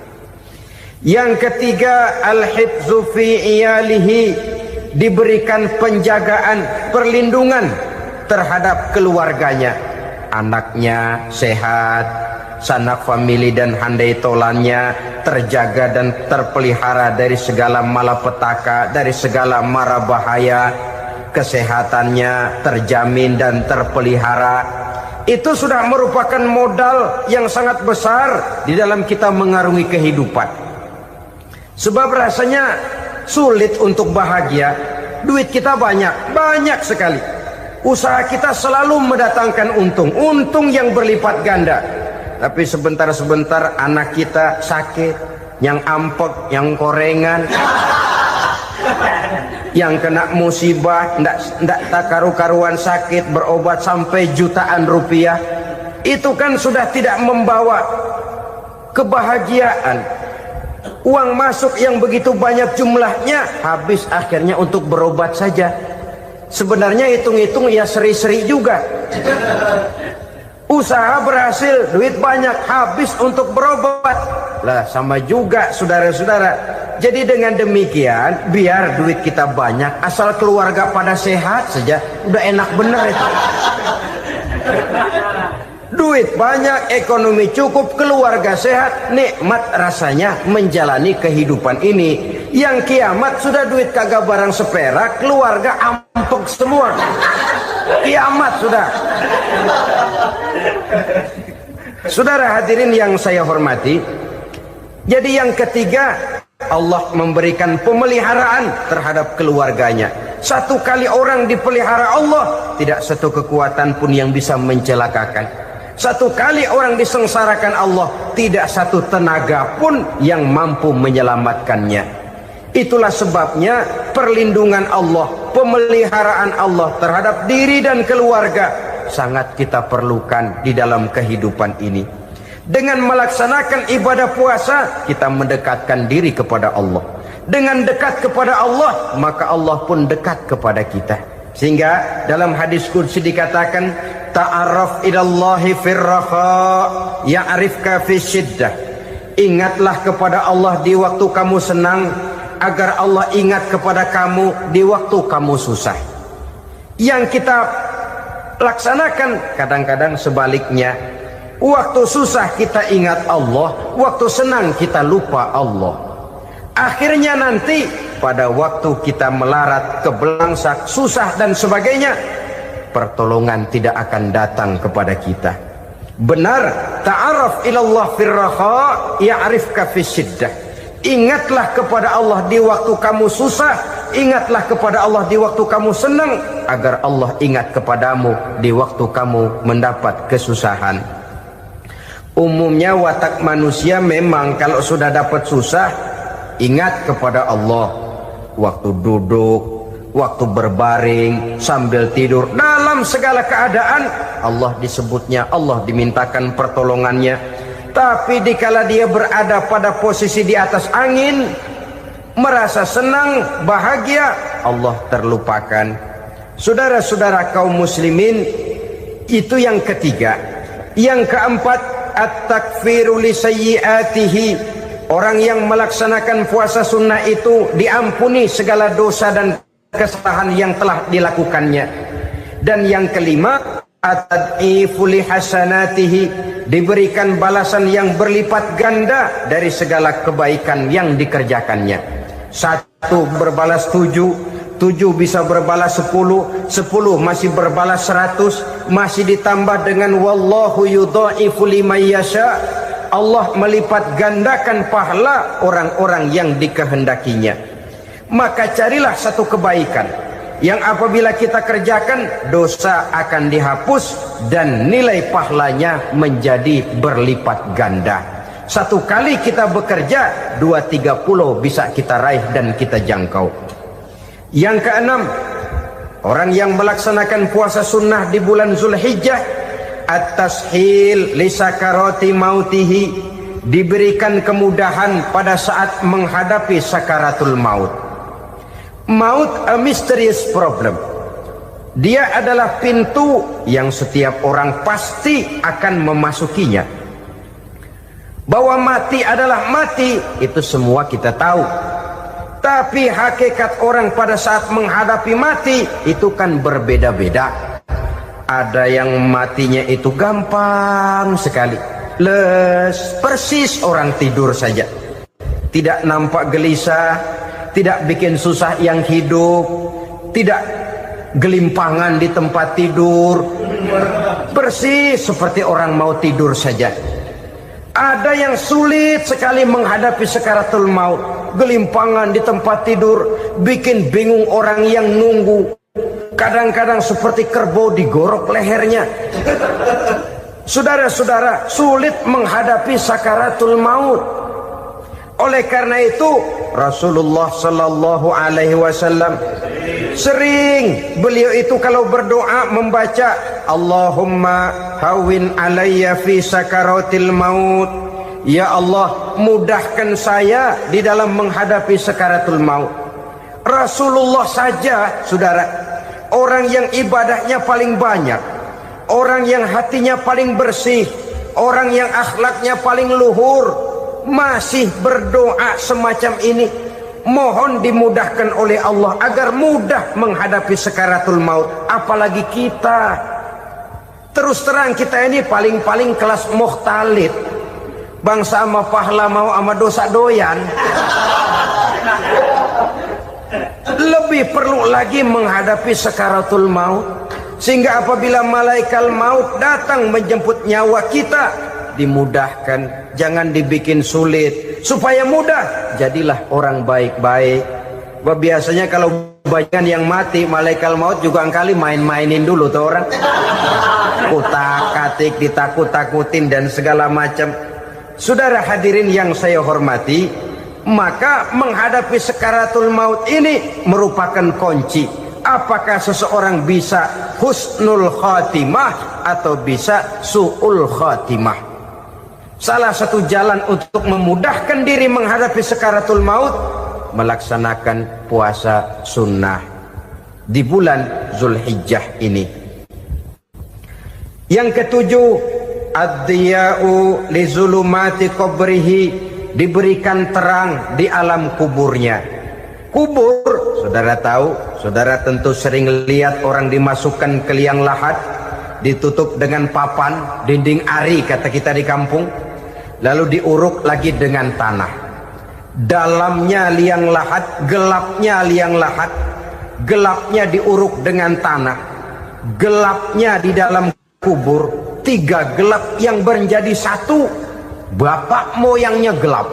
Yang ketiga, al-hifzu fi iyalihi, diberikan penjagaan, perlindungan terhadap keluarganya. Anaknya sehat, sanak famili dan handai tolannya terjaga dan terpelihara dari segala malapetaka, dari segala mara bahaya. Kesehatannya terjamin dan terpelihara. Itu sudah merupakan modal yang sangat besar di dalam kita mengarungi kehidupan. Sebab rasanya sulit untuk bahagia. Duit kita banyak sekali. Usaha kita selalu mendatangkan untung yang berlipat ganda. Tapi sebentar-sebentar anak kita sakit, yang ampek, yang korengan, yang kena musibah, ndak tak karu-karuan sakit, berobat sampai jutaan rupiah. Itu kan sudah tidak membawa kebahagiaan. Uang masuk yang begitu banyak jumlahnya, habis akhirnya untuk berobat saja. Sebenarnya hitung-hitung ya seri-seri juga. Usaha berhasil, duit banyak, habis untuk berobat. Lah sama juga saudara-saudara. Jadi dengan demikian, biar duit kita banyak, asal keluarga pada sehat saja, udah enak bener itu. Duit banyak, ekonomi cukup, keluarga sehat, nikmat rasanya menjalani kehidupan ini. Yang kiamat sudah duit kagak barang seperak, keluarga ampek semua. Kiamat sudah. Saudara hadirin yang saya hormati, jadi yang ketiga, Allah memberikan pemeliharaan terhadap keluarganya. Satu kali orang dipelihara Allah, tidak satu kekuatan pun yang bisa mencelakakan. Satu kali orang disengsarakan Allah, tidak satu tenaga pun yang mampu menyelamatkannya. Itulah sebabnya perlindungan Allah, pemeliharaan Allah terhadap diri dan keluarga sangat kita perlukan di dalam kehidupan ini. Dengan melaksanakan ibadah puasa, kita mendekatkan diri kepada Allah. Dengan dekat kepada Allah, maka Allah pun dekat kepada kita. Sehingga dalam hadis qudsi dikatakan, ta'arraf ilallahi firraha ya'rifka fi syiddah. Ingatlah kepada Allah di waktu kamu senang, agar Allah ingat kepada kamu di waktu kamu susah. Yang kita laksanakan kadang-kadang sebaliknya. Waktu susah kita ingat Allah, waktu senang kita lupa Allah. Akhirnya nanti pada waktu kita melarat, kebelangsak, susah dan sebagainya, pertolongan tidak akan datang kepada kita. Benar, ta'arraf ilallah firraha ya'rifka fi syiddah. Ingatlah kepada Allah di waktu kamu susah, ingatlah kepada Allah di waktu kamu senang, agar Allah ingat kepadamu di waktu kamu mendapat kesusahan. Umumnya watak manusia memang kalau sudah dapat susah, ingat kepada Allah. Waktu duduk, waktu berbaring, sambil tidur, dalam segala keadaan Allah disebutnya, Allah dimintakan pertolongannya. Tapi dikala dia berada pada posisi di atas angin, merasa senang, bahagia, Allah terlupakan. Saudara-saudara kaum muslimin, itu yang ketiga. Yang keempat, at-takfiru li sayyiatihi. Orang yang melaksanakan puasa sunnah itu diampuni segala dosa dan kesalahan yang telah dilakukannya. Dan yang kelima, at-tad'ifu li hasanatihi, diberikan balasan yang berlipat ganda dari segala kebaikan yang dikerjakannya. 1 berbalas 7, 7 bisa berbalas 10, 10 masih berbalas 100, masih ditambah dengan wallahu yudha'ifu liman yasha. Allah melipat gandakan pahala orang-orang yang dikehendakinya. Maka carilah satu kebaikan yang apabila kita kerjakan, dosa akan dihapus dan nilai pahalanya menjadi berlipat ganda. Satu kali kita bekerja, 2-3 pulau bisa kita raih dan kita jangkau. Yang keenam, orang yang melaksanakan puasa sunnah di bulan Zulhijjah, at-tashil li sakarati mautihi, diberikan kemudahan pada saat menghadapi sakaratul maut. Maut a mysterious problem. Dia adalah pintu yang setiap orang pasti akan memasukinya. Bahwa mati adalah mati, itu semua kita tahu. Tapi hakikat orang pada saat menghadapi mati itu kan berbeda-beda. Ada yang matinya itu gampang sekali, persis orang tidur saja, tidak nampak gelisah, tidak bikin susah yang hidup, tidak gelimpangan di tempat tidur, persis seperti orang mau tidur saja. Ada yang sulit sekali menghadapi sakaratul maut, gelimpangan di tempat tidur, bikin bingung orang yang nunggu. Kadang-kadang seperti kerbau digorok lehernya. Saudara-saudara, sulit menghadapi sakaratul maut. Oleh karena itu Rasulullah sallallahu alaihi wasallam sering beliau itu kalau berdoa membaca Allahumma hawin alayya fi sakaratil maut. Ya Allah, mudahkan saya di dalam menghadapi sakaratul maut. Rasulullah saja, saudara, orang yang ibadahnya paling banyak, orang yang hatinya paling bersih, orang yang akhlaknya paling luhur, masih berdoa semacam ini. Mohon dimudahkan oleh Allah agar mudah menghadapi sakaratul maut. Apalagi kita, terus terang kita ini paling-paling kelas mukhtalid, bangsa sama pahala mau sama dosa doyan. Lebih perlu lagi menghadapi sakaratul maut, sehingga apabila malaikat maut datang menjemput nyawa kita, dimudahkan, jangan dibikin sulit, supaya mudah. Jadilah orang baik-baik. Biasanya kalau banyak yang mati, malaikat maut juga kali main-mainin dulu tuh orang. Kutak-katik, ditakut-takutin dan segala macam. Saudara hadirin yang saya hormati, maka menghadapi sakaratul maut ini merupakan kunci. Apakah seseorang bisa husnul khatimah atau bisa su'ul khatimah? Salah satu jalan untuk memudahkan diri menghadapi sakaratul maut, melaksanakan puasa sunnah di bulan Zulhijjah ini. Yang ketujuh, ad-diya'u li zulumati qabrihi, diberikan terang di alam kuburnya. Kubur, saudara tahu, saudara tentu sering lihat orang dimasukkan ke liang lahat, ditutup dengan papan, dinding ari kata kita di kampung, lalu diuruk lagi dengan tanah. Dalamnya liang lahat, gelapnya liang lahat, gelapnya diuruk dengan tanah, gelapnya di dalam kubur, tiga gelap yang menjadi satu. Bapak moyangnya gelap.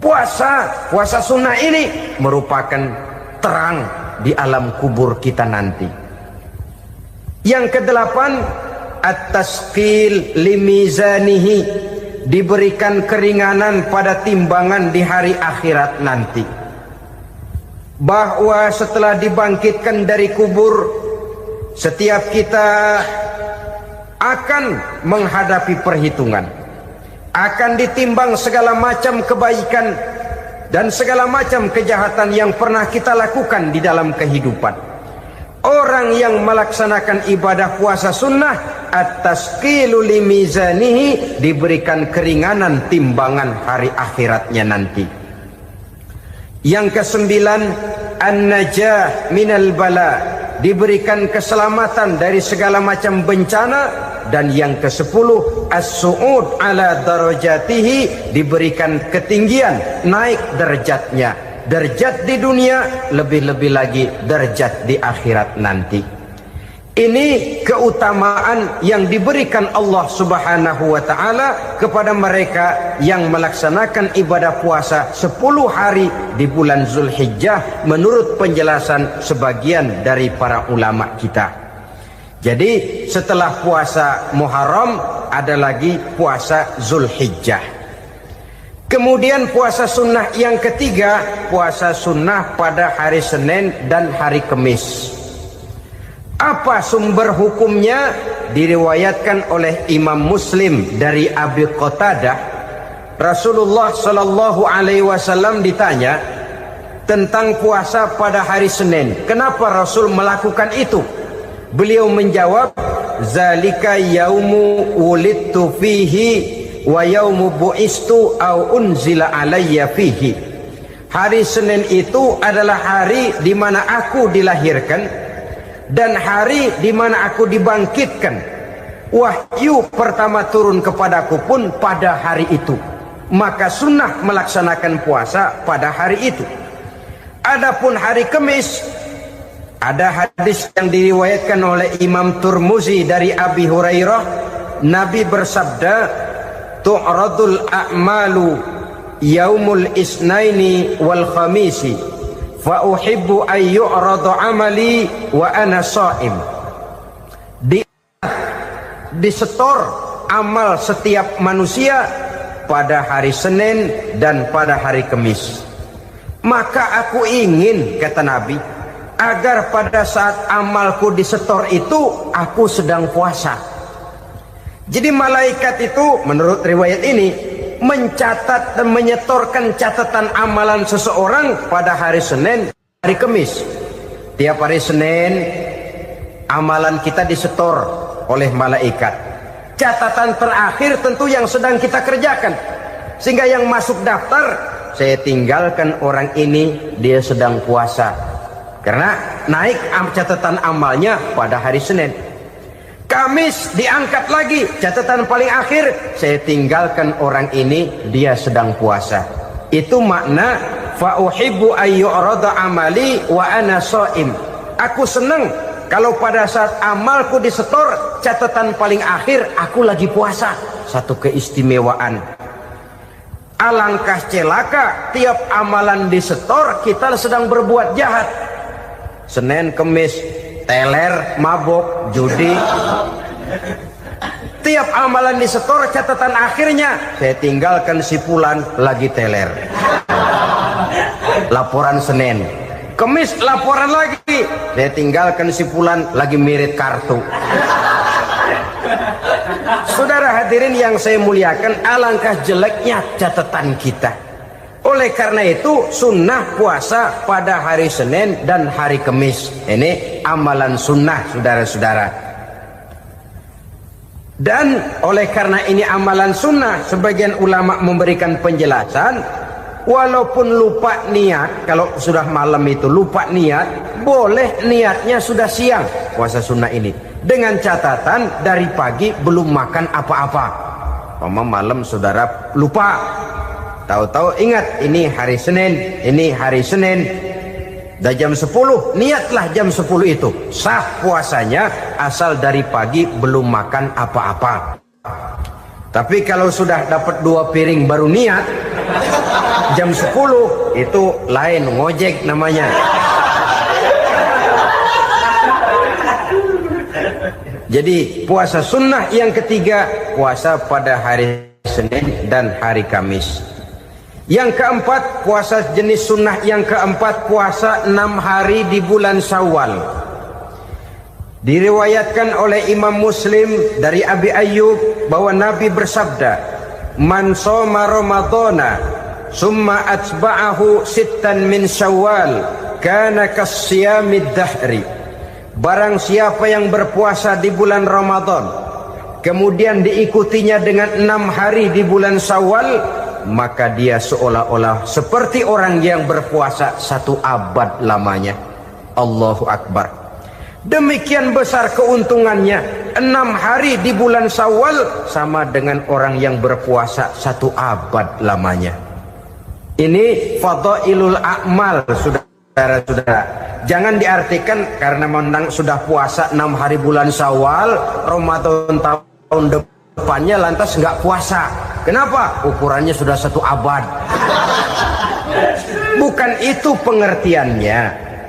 Puasa sunnah ini merupakan terang di alam kubur kita nanti. Yang kedelapan, at-tasqil limizanihi, diberikan keringanan pada timbangan di hari akhirat nanti. Bahwa setelah dibangkitkan dari kubur, setiap kita akan menghadapi perhitungan, akan ditimbang segala macam kebaikan dan segala macam kejahatan yang pernah kita lakukan di dalam kehidupan. Orang yang melaksanakan ibadah puasa sunnah, at-tasqilu limizanihi, diberikan keringanan timbangan hari akhiratnya nanti. Yang kesembilan, an-najah minal bala, diberikan keselamatan dari segala macam bencana. Dan yang ke-10, as-su'ud ala darajatihi, diberikan ketinggian, naik derajatnya, derajat di dunia, lebih-lebih lagi derajat di akhirat nanti. Ini keutamaan yang diberikan Allah Subhanahu wa ta'ala kepada mereka yang melaksanakan ibadah puasa 10 hari di bulan Zulhijjah menurut penjelasan sebagian dari para ulama kita. Jadi setelah puasa Muharram ada lagi puasa Zulhijjah. Kemudian puasa sunnah yang ketiga, puasa sunnah pada hari Senin dan hari Kamis. Apa sumber hukumnya? Diriwayatkan oleh Imam Muslim dari Abi Qatadah, Rasulullah Shallallahu Alaihi Wasallam ditanya tentang puasa pada hari Senin. Kenapa Rasul melakukan itu? Beliau menjawab, zalika yaumu wulidtu fihi wa yaumu bu'istu au unzila alayya fihi. Hari Senin itu adalah hari di mana aku dilahirkan dan hari di mana aku dibangkitkan. Wahyu pertama turun kepadaku pun pada hari itu. Maka sunnah melaksanakan puasa pada hari itu. Adapun hari Kamis, ada hadis yang diriwayatkan oleh Imam Turmuzi dari Abi Hurairah, Nabi bersabda, tu'radul a'malu yaumul isnaini wal khamisi fa uhibbu an yu'rada amali wa ana sha'im. Disetor amal setiap manusia pada hari Senin dan pada hari Kamis. Maka aku ingin, kata Nabi, agar pada saat amalku disetor itu aku sedang puasa. Jadi malaikat itu menurut riwayat ini mencatat dan menyetorkan catatan amalan seseorang pada hari Senin, hari Kamis. Tiap hari Senin amalan kita disetor oleh malaikat. Catatan terakhir tentu yang sedang kita kerjakan, sehingga yang masuk daftar, saya tinggalkan orang ini, dia sedang puasa. Karena naik catatan amalnya pada hari Senin. Kamis diangkat lagi, catatan paling akhir, saya tinggalkan orang ini, dia sedang puasa. Itu makna fa uhibbu ayyurada amali wa ana shaim. Aku senang kalau pada saat amalku disetor, catatan paling akhir aku lagi puasa. Satu keistimewaan. Alangkah celaka tiap amalan disetor kita sedang berbuat jahat. Senin, Kemis, teler, mabok, judi. Tiap amalan disetor, catatan akhirnya saya tinggalkan si Fulan lagi teler. Laporan Senin. Kemis laporan lagi, saya tinggalkan si Fulan lagi mirit kartu. Saudara hadirin yang saya muliakan, alangkah jeleknya catatan kita. Oleh karena itu sunnah puasa pada hari Senin dan hari Kemis. Ini amalan sunnah, saudara-saudara. Dan oleh karena ini amalan sunnah, sebagian ulama memberikan penjelasan, walaupun lupa niat, kalau sudah malam itu lupa niat, boleh niatnya sudah siang puasa sunnah ini, dengan catatan dari pagi belum makan apa-apa. Malam saudara lupa, tahu-tahu ingat ini hari Senin, dah jam 10, niatlah jam 10 itu, sah puasanya asal dari pagi belum makan apa-apa. Tapi kalau sudah dapat 2 piring baru niat, jam 10 itu lain, ngojek namanya. Jadi puasa sunnah yang ketiga, puasa pada hari Senin dan hari Kamis. Yang keempat, puasa jenis sunnah yang keempat, puasa 6 hari di bulan Syawal. Diriwayatkan oleh Imam Muslim dari Abi Ayyub bahwa Nabi bersabda, "Man shoma Ramadhana summa atba'ahu sittan min Syawal kana kasyamid dahri." Barang siapa yang berpuasa di bulan Ramadan kemudian diikutinya dengan 6 hari di bulan Syawal, maka dia seolah-olah seperti orang yang berpuasa 1 abad lamanya. Allahu Akbar. Demikian besar keuntungannya. 6 hari di bulan Syawal sama dengan orang yang berpuasa 1 abad lamanya. Ini fadailul a'mal, saudara-saudara. Jangan diartikan karena menang sudah puasa 6 hari bulan Syawal, Ramadan tahun depannya lantas nggak puasa. Kenapa? Ukurannya sudah 1 abad. Bukan itu pengertiannya.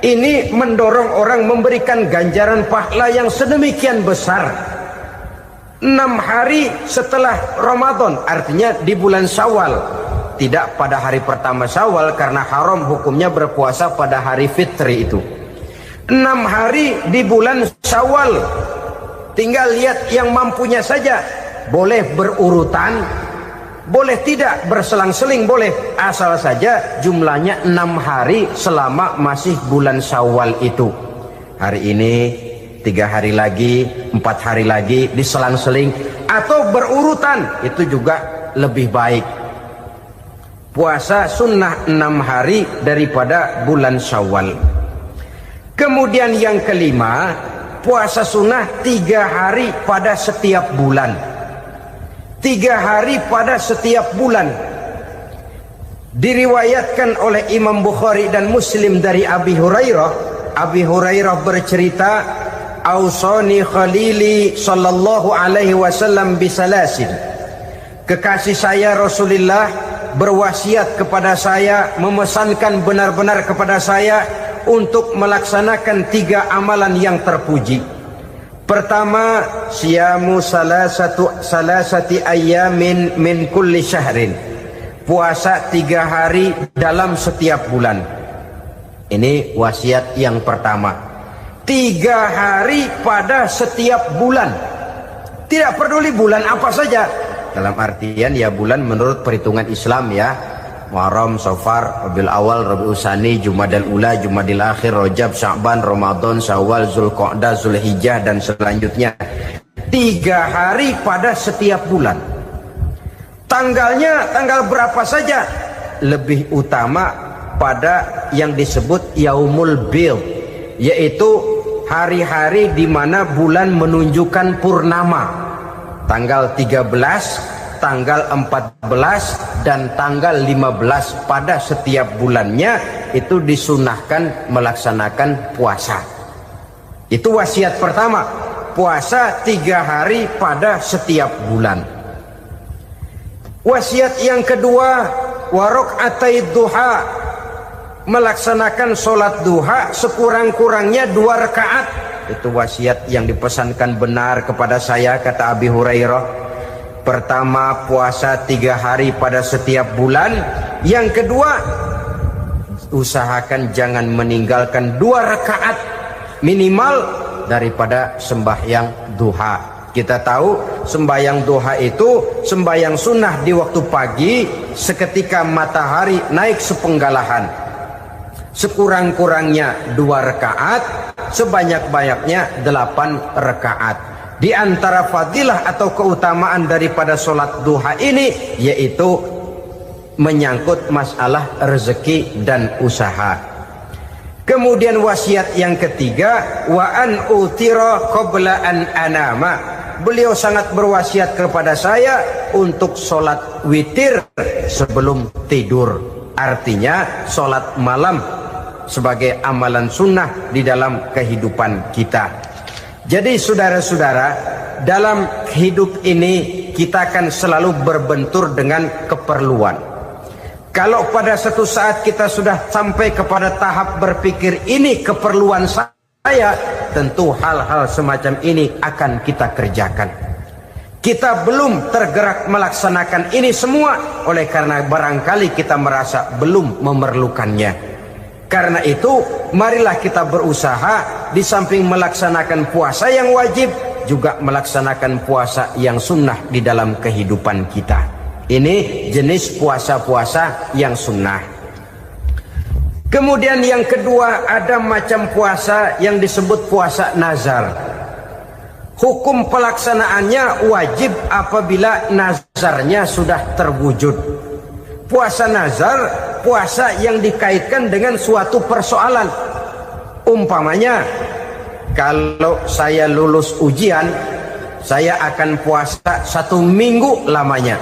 Ini mendorong orang memberikan ganjaran pahala yang sedemikian besar. 6 hari setelah Ramadan, artinya di bulan Syawal. Tidak pada hari pertama Syawal karena haram hukumnya berpuasa pada hari fitri itu. 6 hari di bulan Syawal. Tinggal lihat yang mampunya saja. Boleh berurutan, boleh tidak berselang-seling, boleh, asal saja jumlahnya 6 hari selama masih bulan Syawal itu. Hari ini 3 hari lagi, 4 hari lagi, diselang-seling atau berurutan, itu juga lebih baik. Puasa sunnah 6 hari daripada bulan Syawal. Kemudian yang kelima, puasa sunnah 3 hari pada setiap bulan. 3 hari pada setiap bulan. Diriwayatkan oleh Imam Bukhari dan Muslim dari Abi Hurairah. Abi Hurairah bercerita, "Ausani khalili sallallahu alaihi wasallam bisalasin." Kekasih saya Rasulullah berwasiat kepada saya, memesankan benar-benar kepada saya untuk melaksanakan 3 amalan yang terpuji. Pertama, siyamu salasati ayyamin min kulli syahrin. Puasa 3 hari dalam setiap bulan. Ini wasiat yang pertama. 3 hari pada setiap bulan. Tidak peduli bulan apa saja. Dalam artian ya bulan menurut perhitungan Islam ya. Muharram, Safar, Rabiul Awal, Rabiul Tsani, Jumadal Ula, Jumadil Akhir, Rajab, Sya'ban, Ramadan, Syawal, Zulqa'dah, Zulhijjah dan selanjutnya. 3 hari pada setiap bulan. Tanggalnya tanggal berapa saja. Lebih utama pada yang disebut Yaumul Bid, yaitu hari-hari di mana bulan menunjukkan purnama. Tanggal 13, tanggal 14 dan tanggal 15 pada setiap bulannya itu disunahkan melaksanakan puasa. Itu wasiat pertama, puasa 3 hari pada setiap bulan. Wasiat yang kedua, wa raka'atai duha, melaksanakan sholat duha sekurang-kurangnya 2 rakaat. Itu wasiat yang dipesankan benar kepada saya, kata Abi Hurairah. Pertama, puasa 3 hari pada setiap bulan. Yang kedua, usahakan jangan meninggalkan 2 rakaat minimal daripada sembahyang duha. Kita tahu sembahyang duha itu sembahyang sunnah di waktu pagi seketika matahari naik sepenggalahan. Sekurang-kurangnya 2 rakaat, sebanyak-banyaknya 8 rakaat. Di antara fadilah atau keutamaan daripada sholat duha ini yaitu menyangkut masalah rezeki dan usaha. Kemudian wasiat yang ketiga, wa an utira qabla an anama. Beliau sangat berwasiat kepada saya untuk sholat witir sebelum tidur. Artinya sholat malam sebagai amalan sunnah di dalam kehidupan kita. Jadi saudara-saudara, dalam hidup ini kita akan selalu berbentur dengan keperluan. Kalau pada satu saat kita sudah sampai kepada tahap berpikir ini keperluan saya, tentu hal-hal semacam ini akan kita kerjakan. Kita belum tergerak melaksanakan ini semua oleh karena barangkali kita merasa belum memerlukannya. Karena itu marilah kita berusaha di samping melaksanakan puasa yang wajib juga melaksanakan puasa yang sunnah di dalam kehidupan kita. Ini jenis puasa-puasa yang sunnah. Kemudian yang kedua, ada macam puasa yang disebut puasa nazar. Hukum pelaksanaannya wajib apabila nazarnya sudah terwujud. Puasa nazar, puasa yang dikaitkan dengan suatu persoalan. Umpamanya, kalau saya lulus ujian, saya akan puasa 1 minggu lamanya.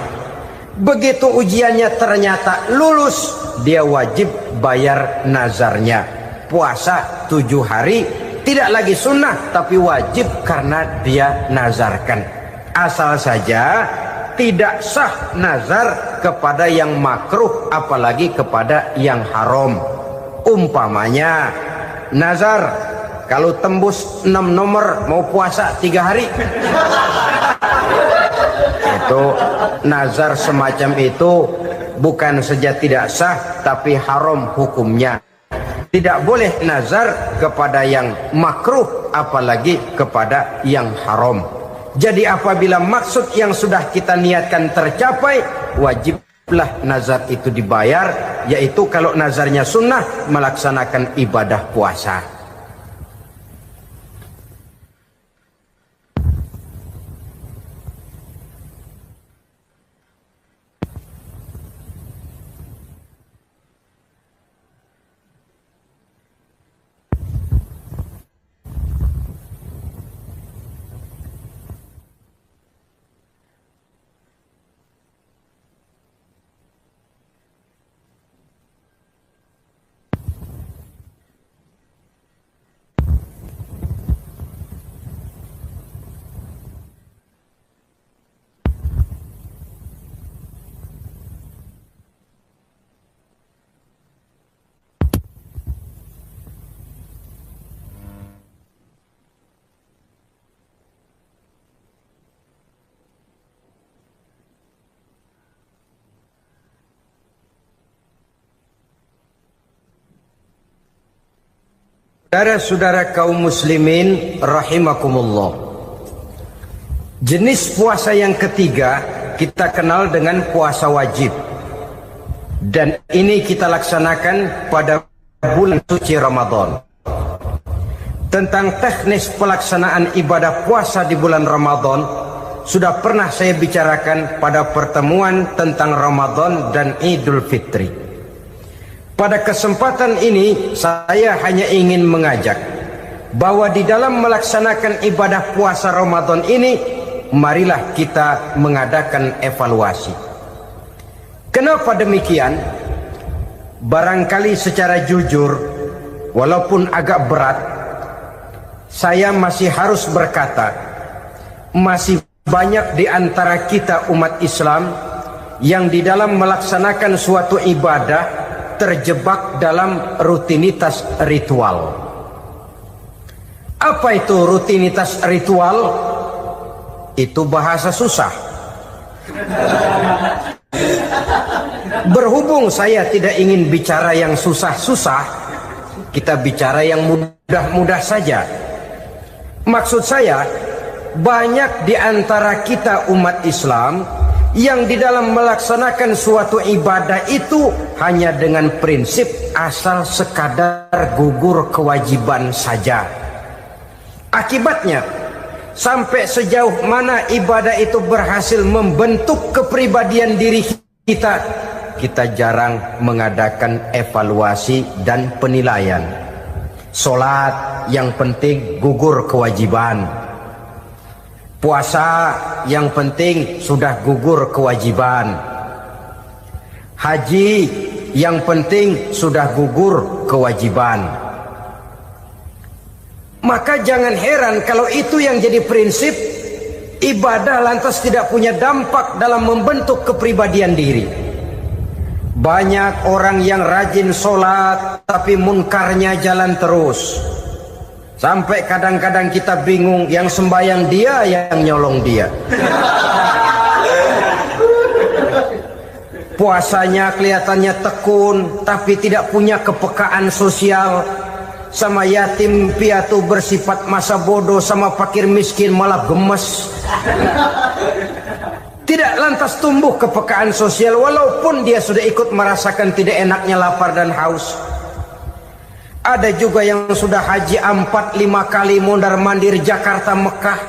Begitu ujiannya ternyata lulus, dia wajib bayar nazarnya. Puasa 7 hari, tidak lagi sunnah tapi wajib karena dia nazarkan. Asal saja tidak sah nazar kepada yang makruh apalagi kepada yang haram. Umpamanya nazar kalau tembus 6 nomor mau puasa 3 hari. Itu nazar semacam itu bukan saja tidak sah tapi haram hukumnya. Tidak boleh nazar kepada yang makruh apalagi kepada yang haram. Jadi apabila maksud yang sudah kita niatkan tercapai, wajiblah nazar itu dibayar, yaitu kalau nazarnya sunnah melaksanakan ibadah puasa. Saudara-saudara kaum muslimin rahimakumullah. Jenis puasa yang ketiga kita kenal dengan puasa wajib. Dan ini kita laksanakan pada bulan suci Ramadan. Tentang teknis pelaksanaan ibadah puasa di bulan Ramadan sudah pernah saya bicarakan pada pertemuan tentang Ramadan dan Idul Fitri. Pada kesempatan ini saya hanya ingin mengajak bahwa di dalam melaksanakan ibadah puasa Ramadan ini, marilah kita mengadakan evaluasi. Kenapa demikian? Barangkali secara jujur, walaupun agak berat, saya masih harus berkata, masih banyak di antara kita umat Islam yang di dalam melaksanakan suatu ibadah terjebak dalam rutinitas ritual. Apa itu rutinitas ritual? Itu bahasa susah. Berhubung saya tidak ingin bicara yang susah-susah, kita bicara yang mudah-mudah saja. Maksud saya, banyak di antara kita umat Islam yang di dalam melaksanakan suatu ibadah itu hanya dengan prinsip asal sekadar gugur kewajiban saja. Akibatnya, sampai sejauh mana ibadah itu berhasil membentuk kepribadian diri kita, kita jarang mengadakan evaluasi dan penilaian. Solat yang penting gugur kewajiban. Puasa yang penting sudah gugur kewajiban. Haji yang penting sudah gugur kewajiban. Maka jangan heran kalau itu yang jadi prinsip, ibadah lantas tidak punya dampak dalam membentuk kepribadian diri. Banyak orang yang rajin sholat tapi munkarnya jalan terus. Sampai kadang-kadang kita bingung, yang sembahyang dia, yang nyolong dia. Puasanya kelihatannya tekun tapi tidak punya kepekaan sosial. Sama yatim piatu bersifat masa bodoh, sama fakir miskin malah gemes. Tidak lantas tumbuh kepekaan sosial walaupun dia sudah ikut merasakan tidak enaknya lapar dan haus. Ada juga yang sudah haji 4-5 kali mondar-mandir Jakarta Mekah,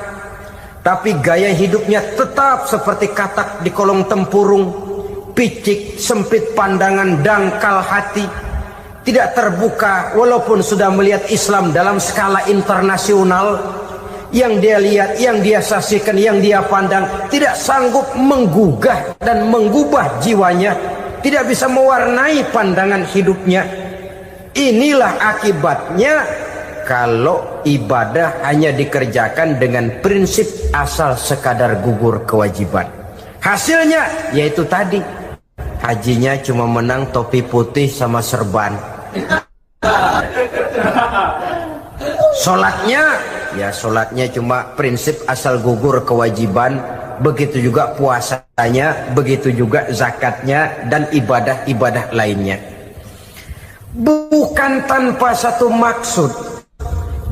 tapi gaya hidupnya tetap seperti katak di kolong tempurung, picik, sempit pandangan, dangkal hati. Tidak terbuka walaupun sudah melihat Islam dalam skala internasional. Yang dia lihat, yang dia saksikan, yang dia pandang, tidak sanggup menggugah dan mengubah jiwanya, tidak bisa mewarnai pandangan hidupnya. Inilah akibatnya kalau ibadah hanya dikerjakan dengan prinsip asal sekadar gugur kewajiban. Hasilnya yaitu tadi, hajinya cuma menang topi putih sama serban. Sholatnya cuma prinsip asal gugur kewajiban. Begitu juga puasanya, begitu juga zakatnya dan ibadah-ibadah lainnya. Bukan tanpa satu maksud,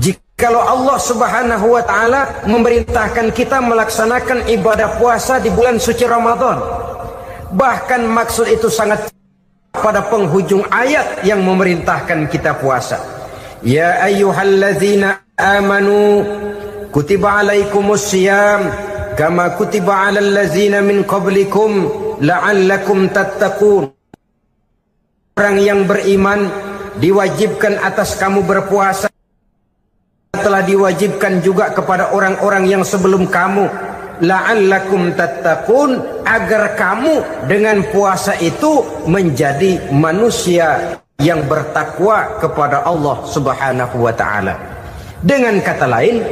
jikalau Allah Subhanahu wa ta'ala memerintahkan kita melaksanakan ibadah puasa di bulan suci Ramadan, bahkan maksud itu sangat pada penghujung ayat yang memerintahkan kita puasa. Ya ayyuhalladzina amanu kutiba alaikumus syiyam kama kutiba alal ladzina min qablikum la'allakum tattaqun. Orang yang beriman diwajibkan atas kamu berpuasa, telah diwajibkan juga kepada orang-orang yang sebelum kamu, la'allakum tattaqun, agar kamu dengan puasa itu menjadi manusia yang bertakwa kepada Allah Subhanahu wa ta'ala. Dengan kata lain,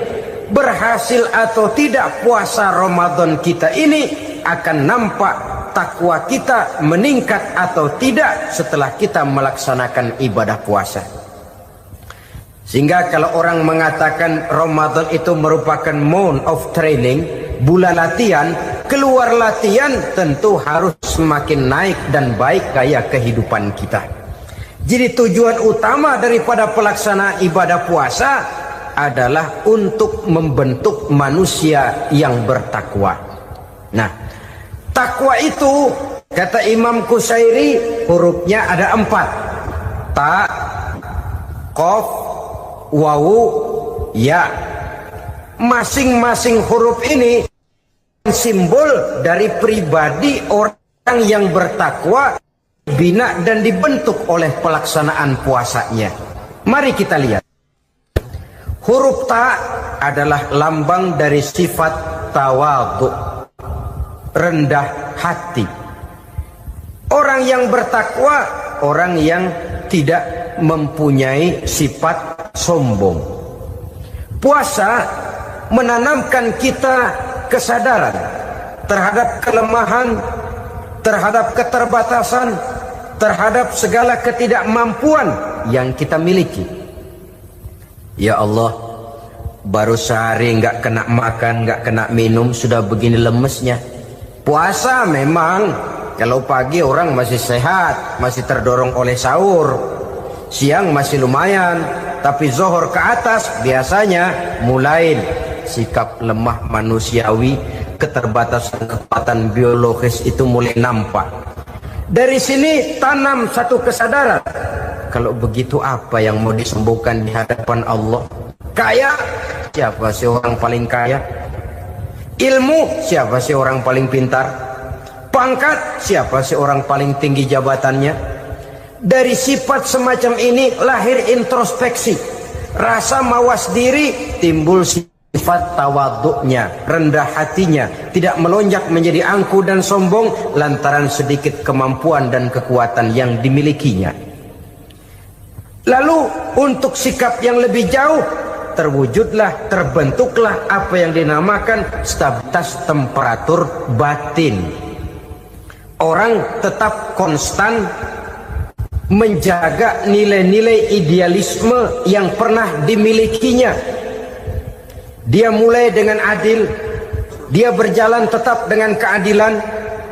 berhasil atau tidak puasa Ramadan kita ini akan nampak takwa kita meningkat atau tidak setelah kita melaksanakan ibadah puasa. Sehingga kalau orang mengatakan Ramadan itu merupakan month of training, bulan latihan, keluar latihan tentu harus semakin naik dan baik gaya kehidupan kita. Jadi tujuan utama daripada pelaksanaan ibadah puasa adalah untuk membentuk manusia yang bertakwa. Nah, takwa itu kata Imam Qusairi hurufnya ada 4. Ta, qaf, wawu, ya. Masing-masing huruf ini simbol dari pribadi orang yang bertakwa, bina dan dibentuk oleh pelaksanaan puasanya. Mari kita lihat. Huruf ta adalah lambang dari sifat tawadhu, rendah hati. Orang yang bertakwa, orang yang tidak mempunyai sifat sombong. Puasa menanamkan kita kesadaran terhadap kelemahan, terhadap keterbatasan, terhadap segala ketidakmampuan yang kita miliki. Ya Allah, baru sehari nggak kena makan, nggak kena minum, sudah begini lemesnya. Puasa memang, kalau pagi orang masih sehat, masih terdorong oleh sahur, siang masih lumayan, tapi zuhur ke atas biasanya mulai sikap lemah manusiawi, keterbatasan kekuatan biologis itu mulai nampak. Dari sini tanam satu kesadaran, kalau begitu apa yang mau disembuhkan di hadapan Allah? Kaya, siapa sih orang paling kaya? Ilmu, siapa sih orang paling pintar? Pangkat, siapa sih orang paling tinggi jabatannya? Dari sifat semacam ini lahir introspeksi, rasa mawas diri, timbul sifat tawaduknya, rendah hatinya, tidak melonjak menjadi angkuh dan sombong lantaran sedikit kemampuan dan kekuatan yang dimilikinya. Lalu untuk sikap yang lebih jauh, terwujudlah, terbentuklah apa yang dinamakan stabilitas temperatur batin. Orang tetap konstan menjaga nilai-nilai idealisme yang pernah dimilikinya. Dia mulai dengan adil, dia berjalan tetap dengan keadilan,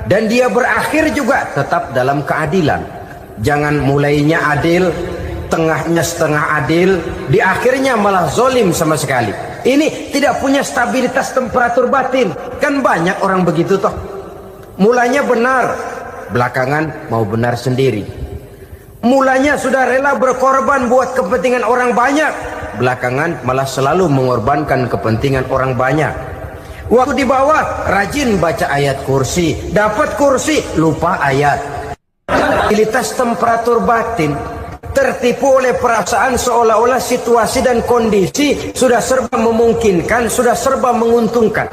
dan dia berakhir juga tetap dalam keadilan. Jangan mulainya adil, tengahnya setengah adil, di akhirnya malah zolim sama sekali. Ini tidak punya stabilitas temperatur batin. Kan banyak orang begitu toh. Mulanya benar, belakangan mau benar sendiri. Mulanya sudah rela berkorban buat kepentingan orang banyak, belakangan malah selalu mengorbankan kepentingan orang banyak. Waktu di bawah rajin baca ayat kursi, dapat kursi lupa ayat. Stabilitas temperatur batin tertipu oleh perasaan seolah-olah situasi dan kondisi sudah serba memungkinkan, sudah serba menguntungkan.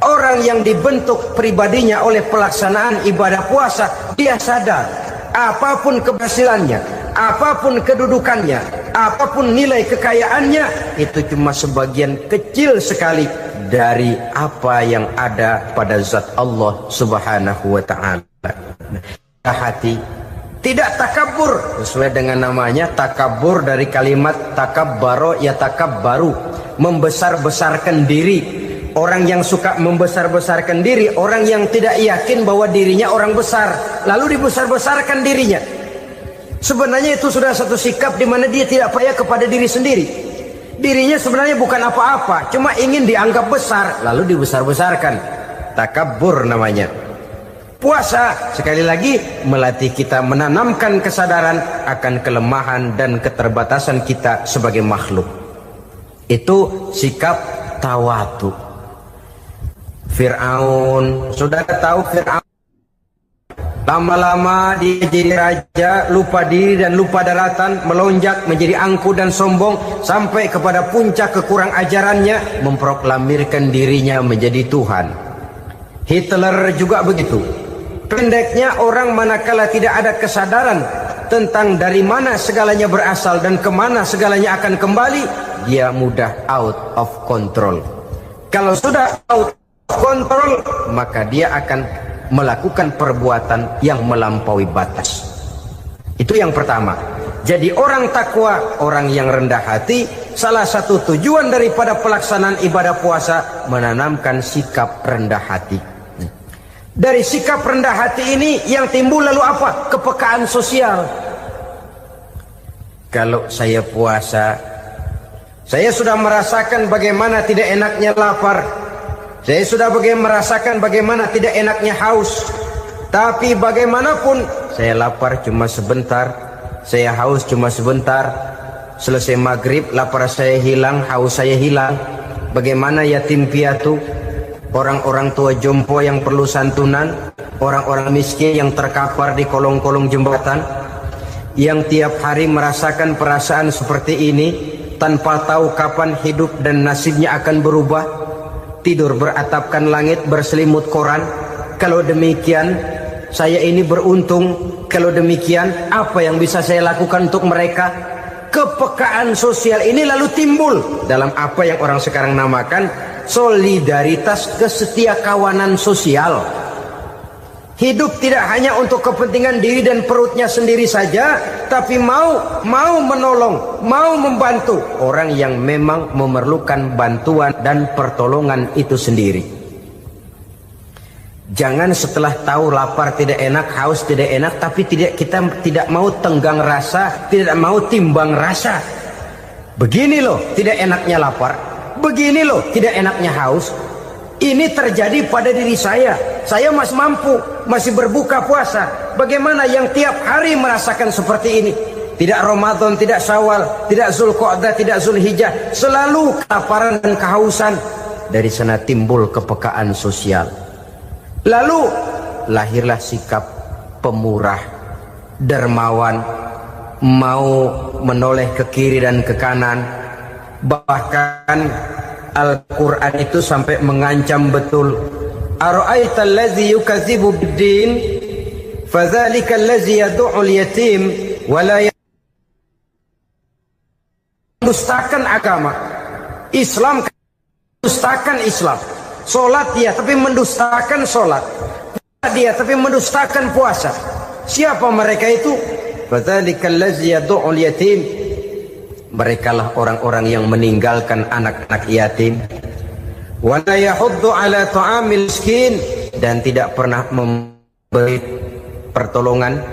Orang yang dibentuk pribadinya oleh pelaksanaan ibadah puasa, dia sadar apapun keberhasilannya, apapun kedudukannya, apapun nilai kekayaannya, itu cuma sebagian kecil sekali dari apa yang ada pada zat Allah Subhanahu wa ta'ala. Hati tidak takabur, sesuai dengan namanya takabur dari kalimat takabbaro ya takabbaru, membesar-besarkan diri. Orang yang suka membesar-besarkan diri, orang yang tidak yakin bahwa dirinya orang besar, lalu dibesar-besarkan dirinya. Sebenarnya itu sudah satu sikap di mana dia tidak percaya kepada diri sendiri. Dirinya sebenarnya bukan apa-apa, cuma ingin dianggap besar, lalu dibesar-besarkan. Takabbur namanya. Puasa sekali lagi melatih kita menanamkan kesadaran akan kelemahan dan keterbatasan kita sebagai makhluk. Itu sikap tawadu. Fir'aun, sudah tahu Fir'aun, lama-lama dia jadi raja, lupa diri dan lupa daratan, melonjak menjadi angkuh dan sombong sampai kepada puncak kekurang ajarannya, memproklamirkan dirinya menjadi Tuhan. Hitler juga begitu. Pendeknya, orang manakala tidak ada kesadaran tentang dari mana segalanya berasal dan kemana segalanya akan kembali, dia mudah out of control. Kalau sudah out kontrol, maka dia akan melakukan perbuatan yang melampaui batas. Itu yang pertama. Jadi orang takwa, orang yang rendah hati, salah satu tujuan daripada pelaksanaan ibadah puasa menanamkan sikap rendah hati. Dari sikap rendah hati ini yang timbul lalu apa? Kepekaan sosial. Kalau saya puasa, saya sudah merasakan bagaimana tidak enaknya lapar. Saya sudah merasakan bagaimana tidak enaknya haus. Tapi bagaimanapun, saya lapar cuma sebentar, saya haus cuma sebentar. Selesai maghrib, lapar saya hilang, haus saya hilang. Bagaimana yatim piatu, orang-orang tua jompo yang perlu santunan, orang-orang miskin yang terkapar di kolong-kolong jembatan, yang tiap hari merasakan perasaan seperti ini, tanpa tahu kapan hidup dan nasibnya akan berubah. Tidur beratapkan langit, berselimut koran. Kalau demikian, saya ini beruntung. Kalau demikian, apa yang bisa saya lakukan untuk mereka? Kepekaan sosial ini lalu timbul dalam apa yang orang sekarang namakan solidaritas, kesetiakawanan sosial. Hidup tidak hanya untuk kepentingan diri dan perutnya sendiri saja, tapi mau menolong, mau membantu orang yang memang memerlukan bantuan dan pertolongan itu sendiri. Jangan setelah tahu lapar tidak enak, haus tidak enak, tapi kita tidak mau tenggang rasa, tidak mau timbang rasa. Begini loh tidak enaknya lapar, begini loh tidak enaknya haus. Ini terjadi pada diri saya masih mampu, masih berbuka puasa. Bagaimana yang tiap hari merasakan seperti ini? Tidak Ramadan, tidak Syawal, tidak Zulqa'dah, tidak Zulhijjah, selalu kelaparan dan kehausan. Dari sana timbul kepekaan sosial. Lalu lahirlah sikap pemurah, dermawan, mau menoleh ke kiri dan ke kanan. Bahkan Al-Quran itu sampai mengancam betul. Ara'aita allazi yukadzibu bid-din fadzalika allazi yad'u al-yatim wa la mendustakan agama. Islam mendustakan Islam. Salat dia tapi mendustakan salat. Puasa dia tapi mendustakan puasa. Siapa mereka itu? Fadzalika allazi yad'u al-yatim. Merekalah orang-orang yang meninggalkan anak-anak yatim. Wa la yahuddu ala ta'amil miskin, dan tidak pernah memberi pertolongan,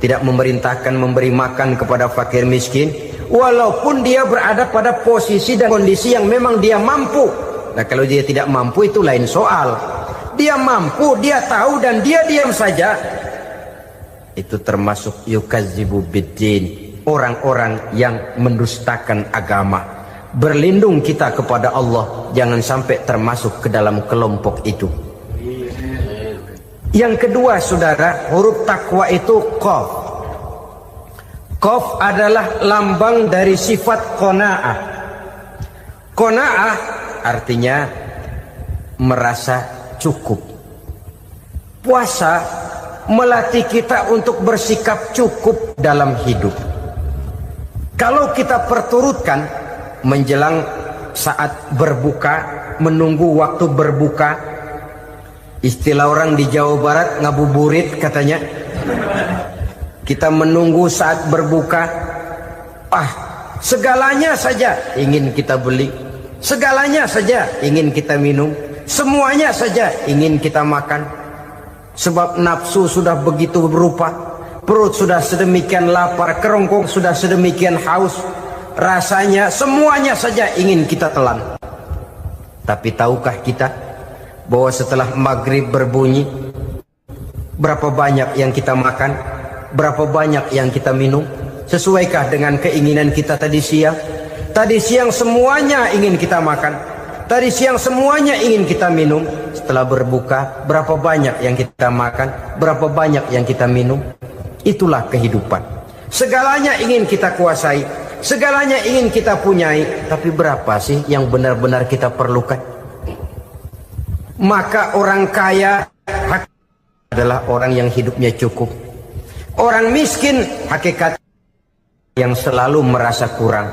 tidak memerintahkan memberi makan kepada fakir miskin, walaupun dia berada pada posisi dan kondisi yang memang dia mampu. Nah, kalau dia tidak mampu itu lain soal. Dia mampu, dia tahu, dan dia diam saja. Itu termasuk yukadzibu biddin, orang-orang yang mendustakan agama. Berlindung kita kepada Allah, jangan sampai termasuk ke dalam kelompok itu. Yang kedua saudara, huruf takwa itu qaf. Qaf adalah lambang dari sifat qanaah. Qanaah artinya merasa cukup. Puasa melatih kita untuk bersikap cukup dalam hidup. Kalau kita perturutkan menjelang saat berbuka, menunggu waktu berbuka, istilah orang di Jawa Barat ngabuburit katanya. Kita menunggu saat berbuka, segalanya saja ingin kita beli, segalanya saja ingin kita minum, semuanya saja ingin kita makan. Sebab nafsu sudah begitu berupa. Perut sudah sedemikian lapar, kerongkong sudah sedemikian haus, rasanya semuanya saja ingin kita telan. Tapi tahukah kita bahwa setelah maghrib berbunyi, berapa banyak yang kita makan, berapa banyak yang kita minum? Sesuaikah dengan keinginan kita tadi siang? Tadi siang semuanya ingin kita makan, tadi siang semuanya ingin kita minum. Setelah berbuka, berapa banyak yang kita makan, berapa banyak yang kita minum? Itulah kehidupan. Segalanya ingin kita kuasai, segalanya ingin kita punyai, tapi berapa sih yang benar-benar kita perlukan? Maka orang kaya adalah orang yang hidupnya cukup. Orang miskin hakikat yang selalu merasa kurang.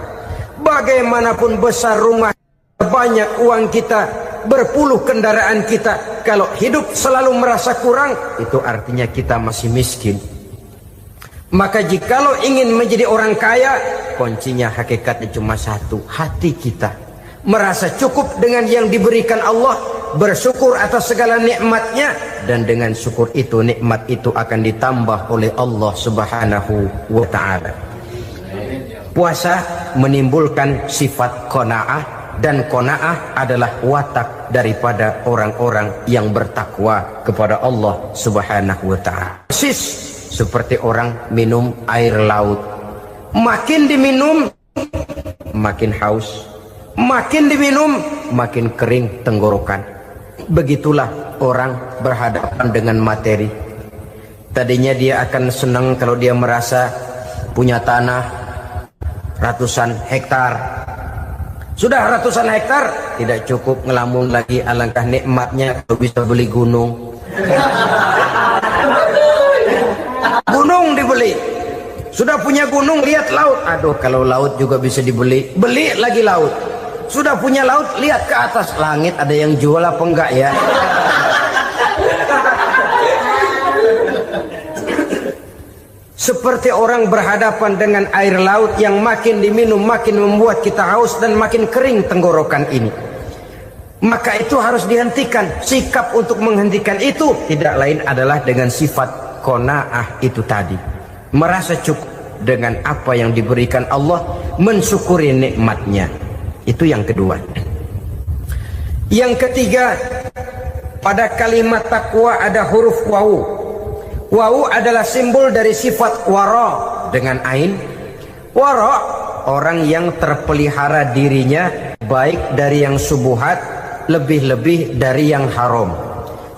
Bagaimanapun besar rumah, banyak uang kita, berpuluh kendaraan kita, kalau hidup selalu merasa kurang, itu artinya kita masih miskin. Maka jikalau ingin menjadi orang kaya, kuncinya hakikatnya cuma satu, hati kita merasa cukup dengan yang diberikan Allah, bersyukur atas segala nikmatnya, dan dengan syukur itu, nikmat itu akan ditambah oleh Allah Subhanahu wa ta'ala. Puasa menimbulkan sifat qanaah, dan qanaah adalah watak daripada orang-orang yang bertakwa kepada Allah Subhanahu wa ta'ala. Seperti orang minum air laut, makin diminum makin haus, makin diminum makin kering tenggorokan. Begitulah orang berhadapan dengan materi. Tadinya dia akan senang kalau dia merasa punya tanah ratusan hektar. Sudah ratusan hektar tidak cukup, ngelamun lagi, alangkah nikmatnya kalau bisa beli gunung. Gunung dibeli. Sudah punya gunung, lihat laut. Aduh, kalau laut juga bisa dibeli, beli lagi laut. Sudah punya laut, lihat ke atas langit, ada yang jual apa enggak ya? Seperti orang berhadapan dengan air laut yang makin diminum makin membuat kita haus dan makin kering tenggorokan ini. Maka itu harus dihentikan. Sikap untuk menghentikan itu tidak lain adalah dengan sifat qanaah itu tadi. Merasa cukup dengan apa yang diberikan Allah, mensyukuri nikmatnya. Itu yang kedua. Yang ketiga, pada kalimat takwa ada huruf wawu. Wawu adalah simbol dari sifat wara dengan ain. Wara, orang yang terpelihara dirinya baik dari yang subuhat, lebih-lebih dari yang haram.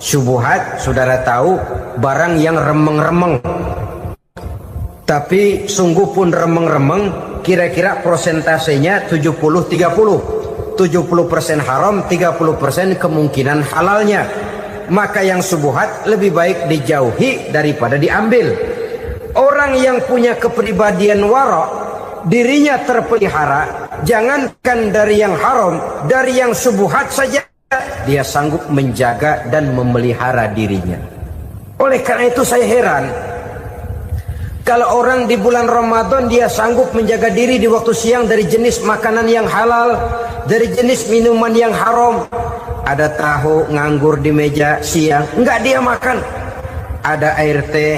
Subuhat, saudara tahu, barang yang remeng-remeng. Tapi sungguh pun remeng-remeng, kira-kira prosentasenya 70-30. 70% haram, 30% kemungkinan halalnya. Maka yang subuhat lebih baik dijauhi daripada diambil. Orang yang punya kepribadian wara, dirinya terpelihara, jangankan dari yang haram, dari yang subuhat saja dia sanggup menjaga dan memelihara dirinya. Oleh karena itu saya heran kalau orang di bulan Ramadan dia sanggup menjaga diri di waktu siang dari jenis makanan yang halal, dari jenis minuman yang haram. Ada tahu nganggur di meja siang, enggak dia makan. Ada air teh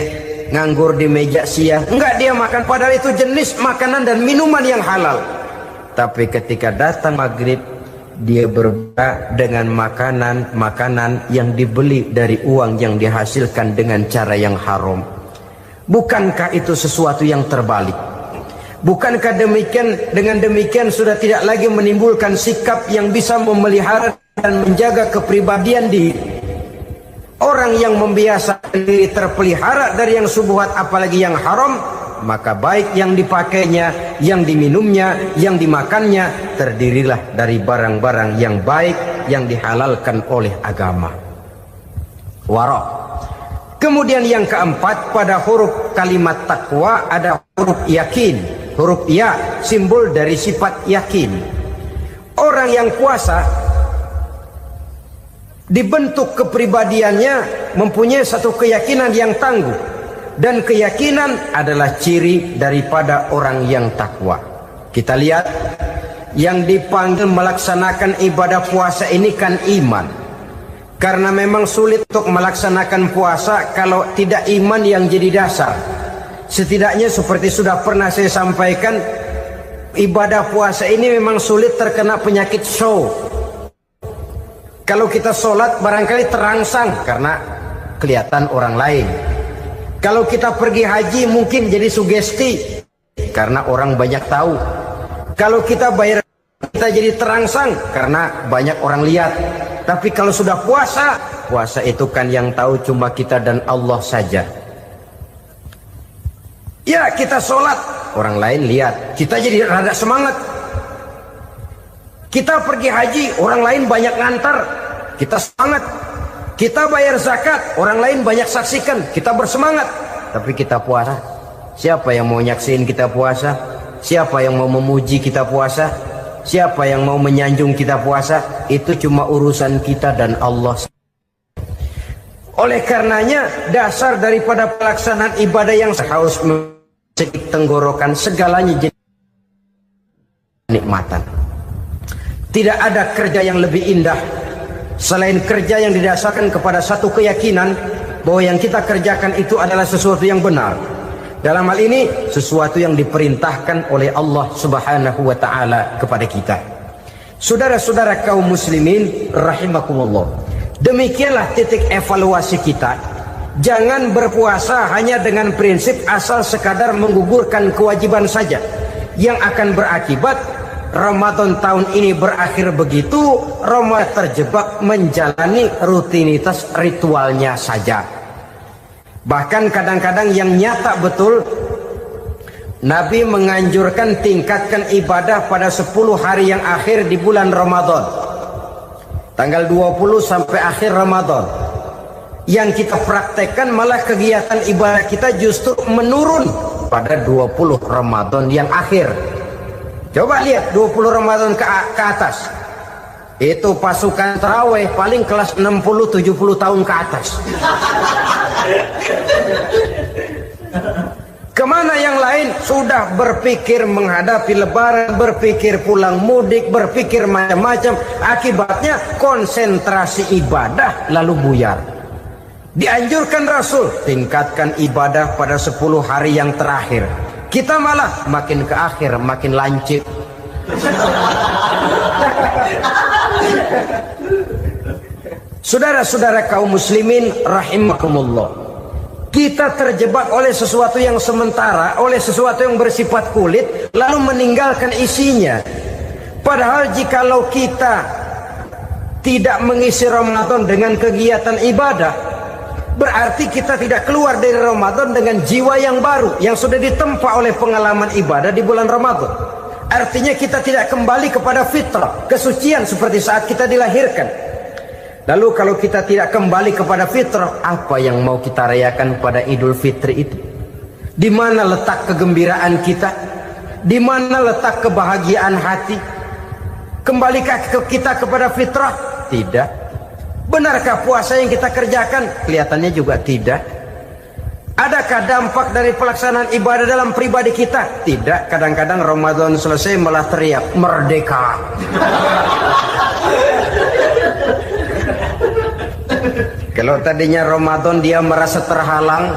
nganggur di meja siang, enggak dia makan, padahal itu jenis makanan dan minuman yang halal. Tapi ketika datang maghrib, dia berbuka dengan makanan yang dibeli dari uang yang dihasilkan dengan cara yang haram. Bukankah itu sesuatu yang terbalik? Bukankah dengan demikian sudah tidak lagi menimbulkan sikap yang bisa memelihara dan menjaga kepribadian diri? Orang yang membiasakan diri terpelihara dari yang subuhat apalagi yang haram, maka baik yang dipakainya, yang diminumnya, yang dimakannya terdirilah dari barang-barang yang baik yang dihalalkan oleh agama. Wara. Kemudian yang keempat, pada huruf kalimat takwa ada huruf yakin. Huruf ya simbol dari sifat yakin. Orang yang puasa dibentuk kepribadiannya mempunyai satu keyakinan yang tangguh, dan keyakinan adalah ciri daripada orang yang takwa. Kita lihat yang dipanggil melaksanakan ibadah puasa ini kan iman. Karena memang sulit untuk melaksanakan puasa kalau tidak iman yang jadi dasar. Setidaknya seperti sudah pernah saya sampaikan, ibadah puasa ini memang sulit terkena penyakit show. Kalau kita sholat barangkali terangsang karena kelihatan orang lain. Kalau kita pergi haji mungkin jadi sugesti karena orang banyak tahu. Kalau kita bayar kita jadi terangsang karena banyak orang lihat. Tapi kalau sudah puasa, puasa itu kan yang tahu cuma kita dan Allah saja. Ya kita sholat, orang lain lihat, kita jadi rada semangat. Kita pergi haji, orang lain banyak ngantar, kita semangat. Kita bayar zakat, orang lain banyak saksikan, kita bersemangat. Tapi kita puasa, siapa yang mau nyaksiin kita puasa? Siapa yang mau memuji kita puasa? Siapa yang mau menyanjung kita puasa? Itu cuma urusan kita dan Allah. Oleh karenanya dasar daripada pelaksanaan ibadah yang harus mencedik tenggorokan segalanya jadi nikmatan. Tidak ada kerja yang lebih indah selain kerja yang didasarkan kepada satu keyakinan bahwa yang kita kerjakan itu adalah sesuatu yang benar. Dalam hal ini sesuatu yang diperintahkan oleh Allah Subhanahu wa taala kepada kita. Saudara-saudara kaum muslimin rahimakumullah. Demikianlah titik evaluasi kita. Jangan berpuasa hanya dengan prinsip asal sekadar menggugurkan kewajiban saja, yang akan berakibat Ramadan tahun ini berakhir begitu, Ramadan terjebak menjalani rutinitas ritualnya saja. Bahkan kadang-kadang yang nyata betul, Nabi menganjurkan tingkatkan ibadah pada 10 hari yang akhir di bulan Ramadan, tanggal 20 sampai akhir Ramadan. Yang kita praktekkan malah kegiatan ibadah kita justru menurun pada 20 Ramadan yang akhir. Coba lihat 20 Ramadan ke atas, itu pasukan tarawih paling kelas 60-70 tahun ke atas. sudah berpikir menghadapi lebaran, berpikir pulang mudik, berpikir macam-macam. Akibatnya konsentrasi ibadah lalu buyar. Dianjurkan Rasul, tingkatkan ibadah pada 10 hari yang terakhir. Kita malah makin ke akhir makin lancip. Saudara-saudara kaum muslimin rahimakumullah, kita terjebak oleh sesuatu yang sementara, oleh sesuatu yang bersifat kulit, lalu meninggalkan isinya. Padahal jikalau kita tidak mengisi Ramadan dengan kegiatan ibadah, berarti kita tidak keluar dari Ramadan dengan jiwa yang baru, yang sudah ditempa oleh pengalaman ibadah di bulan Ramadan. Artinya kita tidak kembali kepada fitrah, kesucian seperti saat kita dilahirkan. Lalu kalau kita tidak kembali kepada fitrah, apa yang mau kita rayakan pada Idul Fitri itu? Di mana letak kegembiraan kita? Di mana letak kebahagiaan hati? Kembalikah kita kepada fitrah? Tidak. Benarkah puasa yang kita kerjakan? Kelihatannya juga tidak. Adakah dampak dari pelaksanaan ibadah dalam pribadi kita? Tidak. Kadang-kadang Ramadan selesai malah teriak merdeka. Kalau tadinya Ramadan dia merasa terhalang,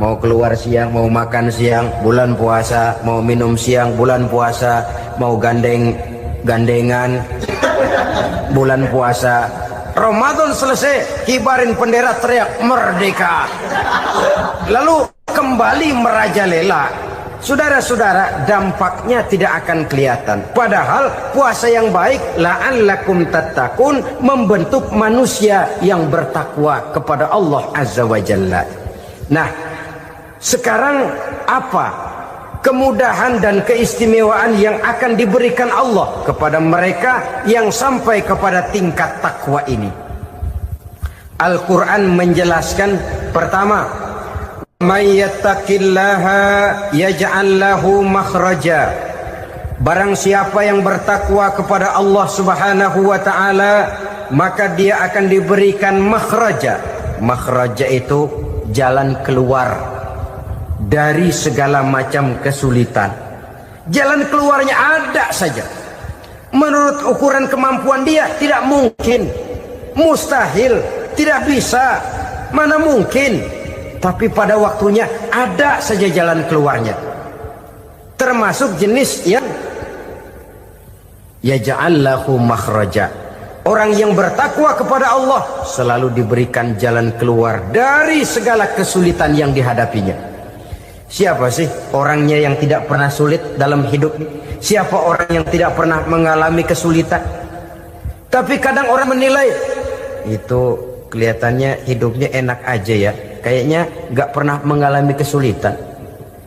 mau keluar siang, mau makan siang, bulan puasa, mau minum siang, bulan puasa, mau gandengan, bulan puasa. Ramadan selesai, kibarin bendera, teriak merdeka. Lalu kembali merajalela. Saudara-saudara, dampaknya tidak akan kelihatan. Padahal puasa yang baik, la'allakum tattaqun, membentuk manusia yang bertakwa kepada Allah Azza wa Jalla. Nah, sekarang apa kemudahan dan keistimewaan yang akan diberikan Allah kepada mereka yang sampai kepada tingkat takwa ini? Al-Quran menjelaskan, pertama, may yattaqillaha yaj'al lahu makhraja. Barang siapa yang bertakwa kepada Allah Subhanahu wa taala, maka dia akan diberikan makhraja. Makhraja itu jalan keluar dari segala macam kesulitan. Jalan keluarnya ada saja. Menurut ukuran kemampuan dia tidak mungkin, mustahil, tidak bisa, mana mungkin. Tapi pada waktunya ada saja jalan keluarnya. Termasuk jenis yang yaj'al lahu makhraja. Orang yang bertakwa kepada Allah selalu diberikan jalan keluar dari segala kesulitan yang dihadapinya. Siapa sih orangnya yang tidak pernah sulit dalam hidup ini? Siapa orang yang tidak pernah mengalami kesulitan? Tapi kadang orang menilai, itu kelihatannya hidupnya enak aja ya, kayaknya gak pernah mengalami kesulitan.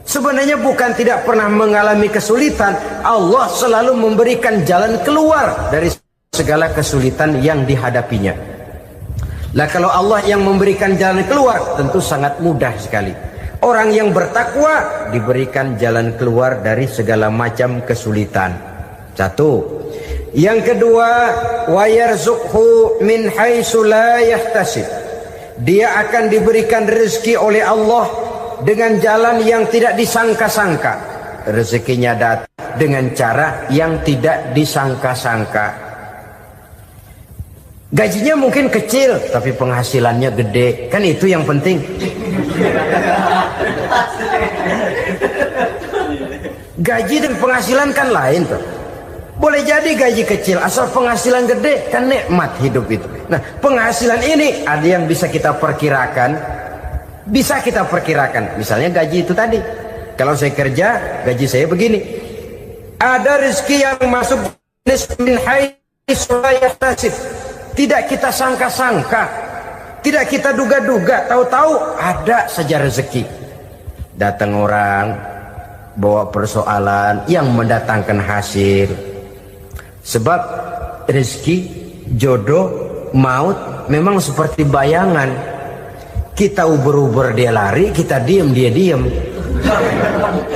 Sebenarnya bukan tidak pernah mengalami kesulitan, Allah selalu memberikan jalan keluar dari segala kesulitan yang dihadapinya. Lah kalau Allah yang memberikan jalan keluar, tentu sangat mudah sekali. Orang yang bertakwa diberikan jalan keluar dari segala macam kesulitan. Satu. Yang kedua, wa yarzuqhu min haitsu la yahtasib. Dia akan diberikan rezeki oleh Allah dengan jalan yang tidak disangka-sangka. Rezekinya datang dengan cara yang tidak disangka-sangka. Gajinya mungkin kecil, tapi penghasilannya gede. Kan itu yang penting. Gaji dan penghasilan kan lain tuh. Boleh jadi gaji kecil, asal penghasilan gede, kan nikmat hidup itu. Nah, penghasilan ini ada yang bisa kita perkirakan. Bisa kita perkirakan. Misalnya gaji itu tadi. Kalau saya kerja, gaji saya begini. Ada rezeki yang masuk min haitsu la yahtasib. Tidak kita sangka-sangka. Tidak kita duga-duga. Tahu-tahu ada saja rezeki. Datang orang, bawa persoalan yang mendatangkan hasil. Sebab rezeki, jodoh, maut memang seperti bayangan. Kita uber-uber dia lari, kita diem dia diem.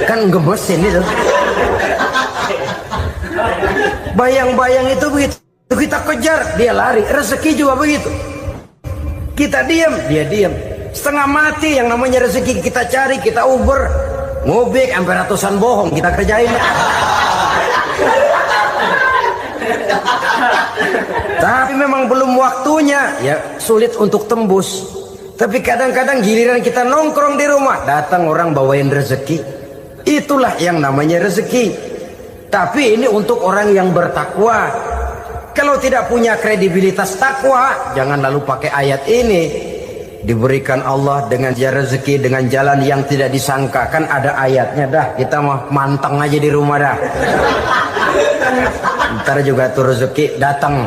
Kan gemesin itu. Bayang-bayang itu begitu. Kita kejar, dia lari. Rezeki juga begitu. Kita diem, dia diem. Setengah mati yang namanya rezeki kita cari, kita uber. ngubik sampai ratusan bohong kita kerjain. Tapi memang belum waktunya, ya sulit untuk tembus. Tapi kadang-kadang giliran kita nongkrong di rumah, datang orang bawain rezeki. Itulah yang namanya rezeki. Tapi ini untuk orang yang bertakwa. Kalau tidak punya kredibilitas takwa, jangan lalu pakai ayat ini. Diberikan Allah dengan rezeki dengan jalan yang tidak disangka. Kan ada ayatnya dah, kita mah manteng aja di rumah dah. Ntar juga tuh rezeki datang.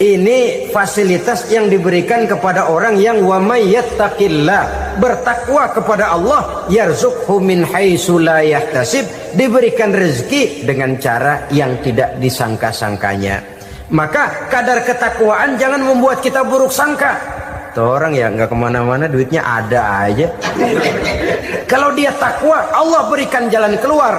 Ini fasilitas yang diberikan kepada orang yang wa may yattaqillah, bertakwa kepada Allah, yarzuqhu min haitsu la yahtasib, diberikan rezeki dengan cara yang tidak disangka-sangkanya. Maka kadar ketakwaan jangan membuat kita buruk sangka. Tuh orang ya nggak kemana-mana, duitnya ada aja. Kalau dia takwa, Allah berikan jalan keluar.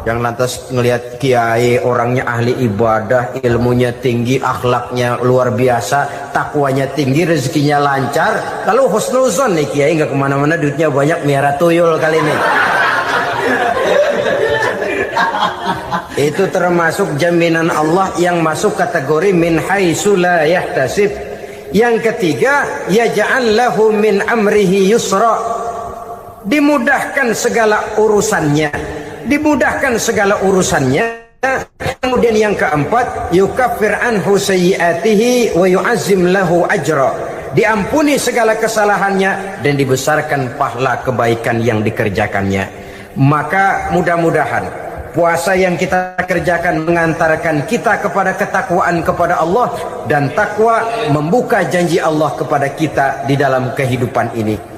Yang lantas ngelihat kiai orangnya ahli ibadah, ilmunya tinggi, akhlaknya luar biasa, takwanya tinggi, rezekinya lancar, lalu husnuzon nih kiai nggak kemana-mana, duitnya banyak, miara tuyul kali ini. Itu termasuk jaminan Allah yang masuk kategori min haitsu la yahtasib. Yang ketiga, yaj'al lahu min amrihi yusra, dimudahkan segala urusannya. Dimudahkan segala urusannya. Kemudian yang keempat, yukaffir anhu sayyiatihi wa yu'azzim lahu ajra, diampuni segala kesalahannya dan dibesarkan pahala kebaikan yang dikerjakannya. Maka mudah-mudahan puasa yang kita kerjakan mengantarkan kita kepada ketakwaan kepada Allah, dan takwa membuka janji Allah kepada kita di dalam kehidupan ini.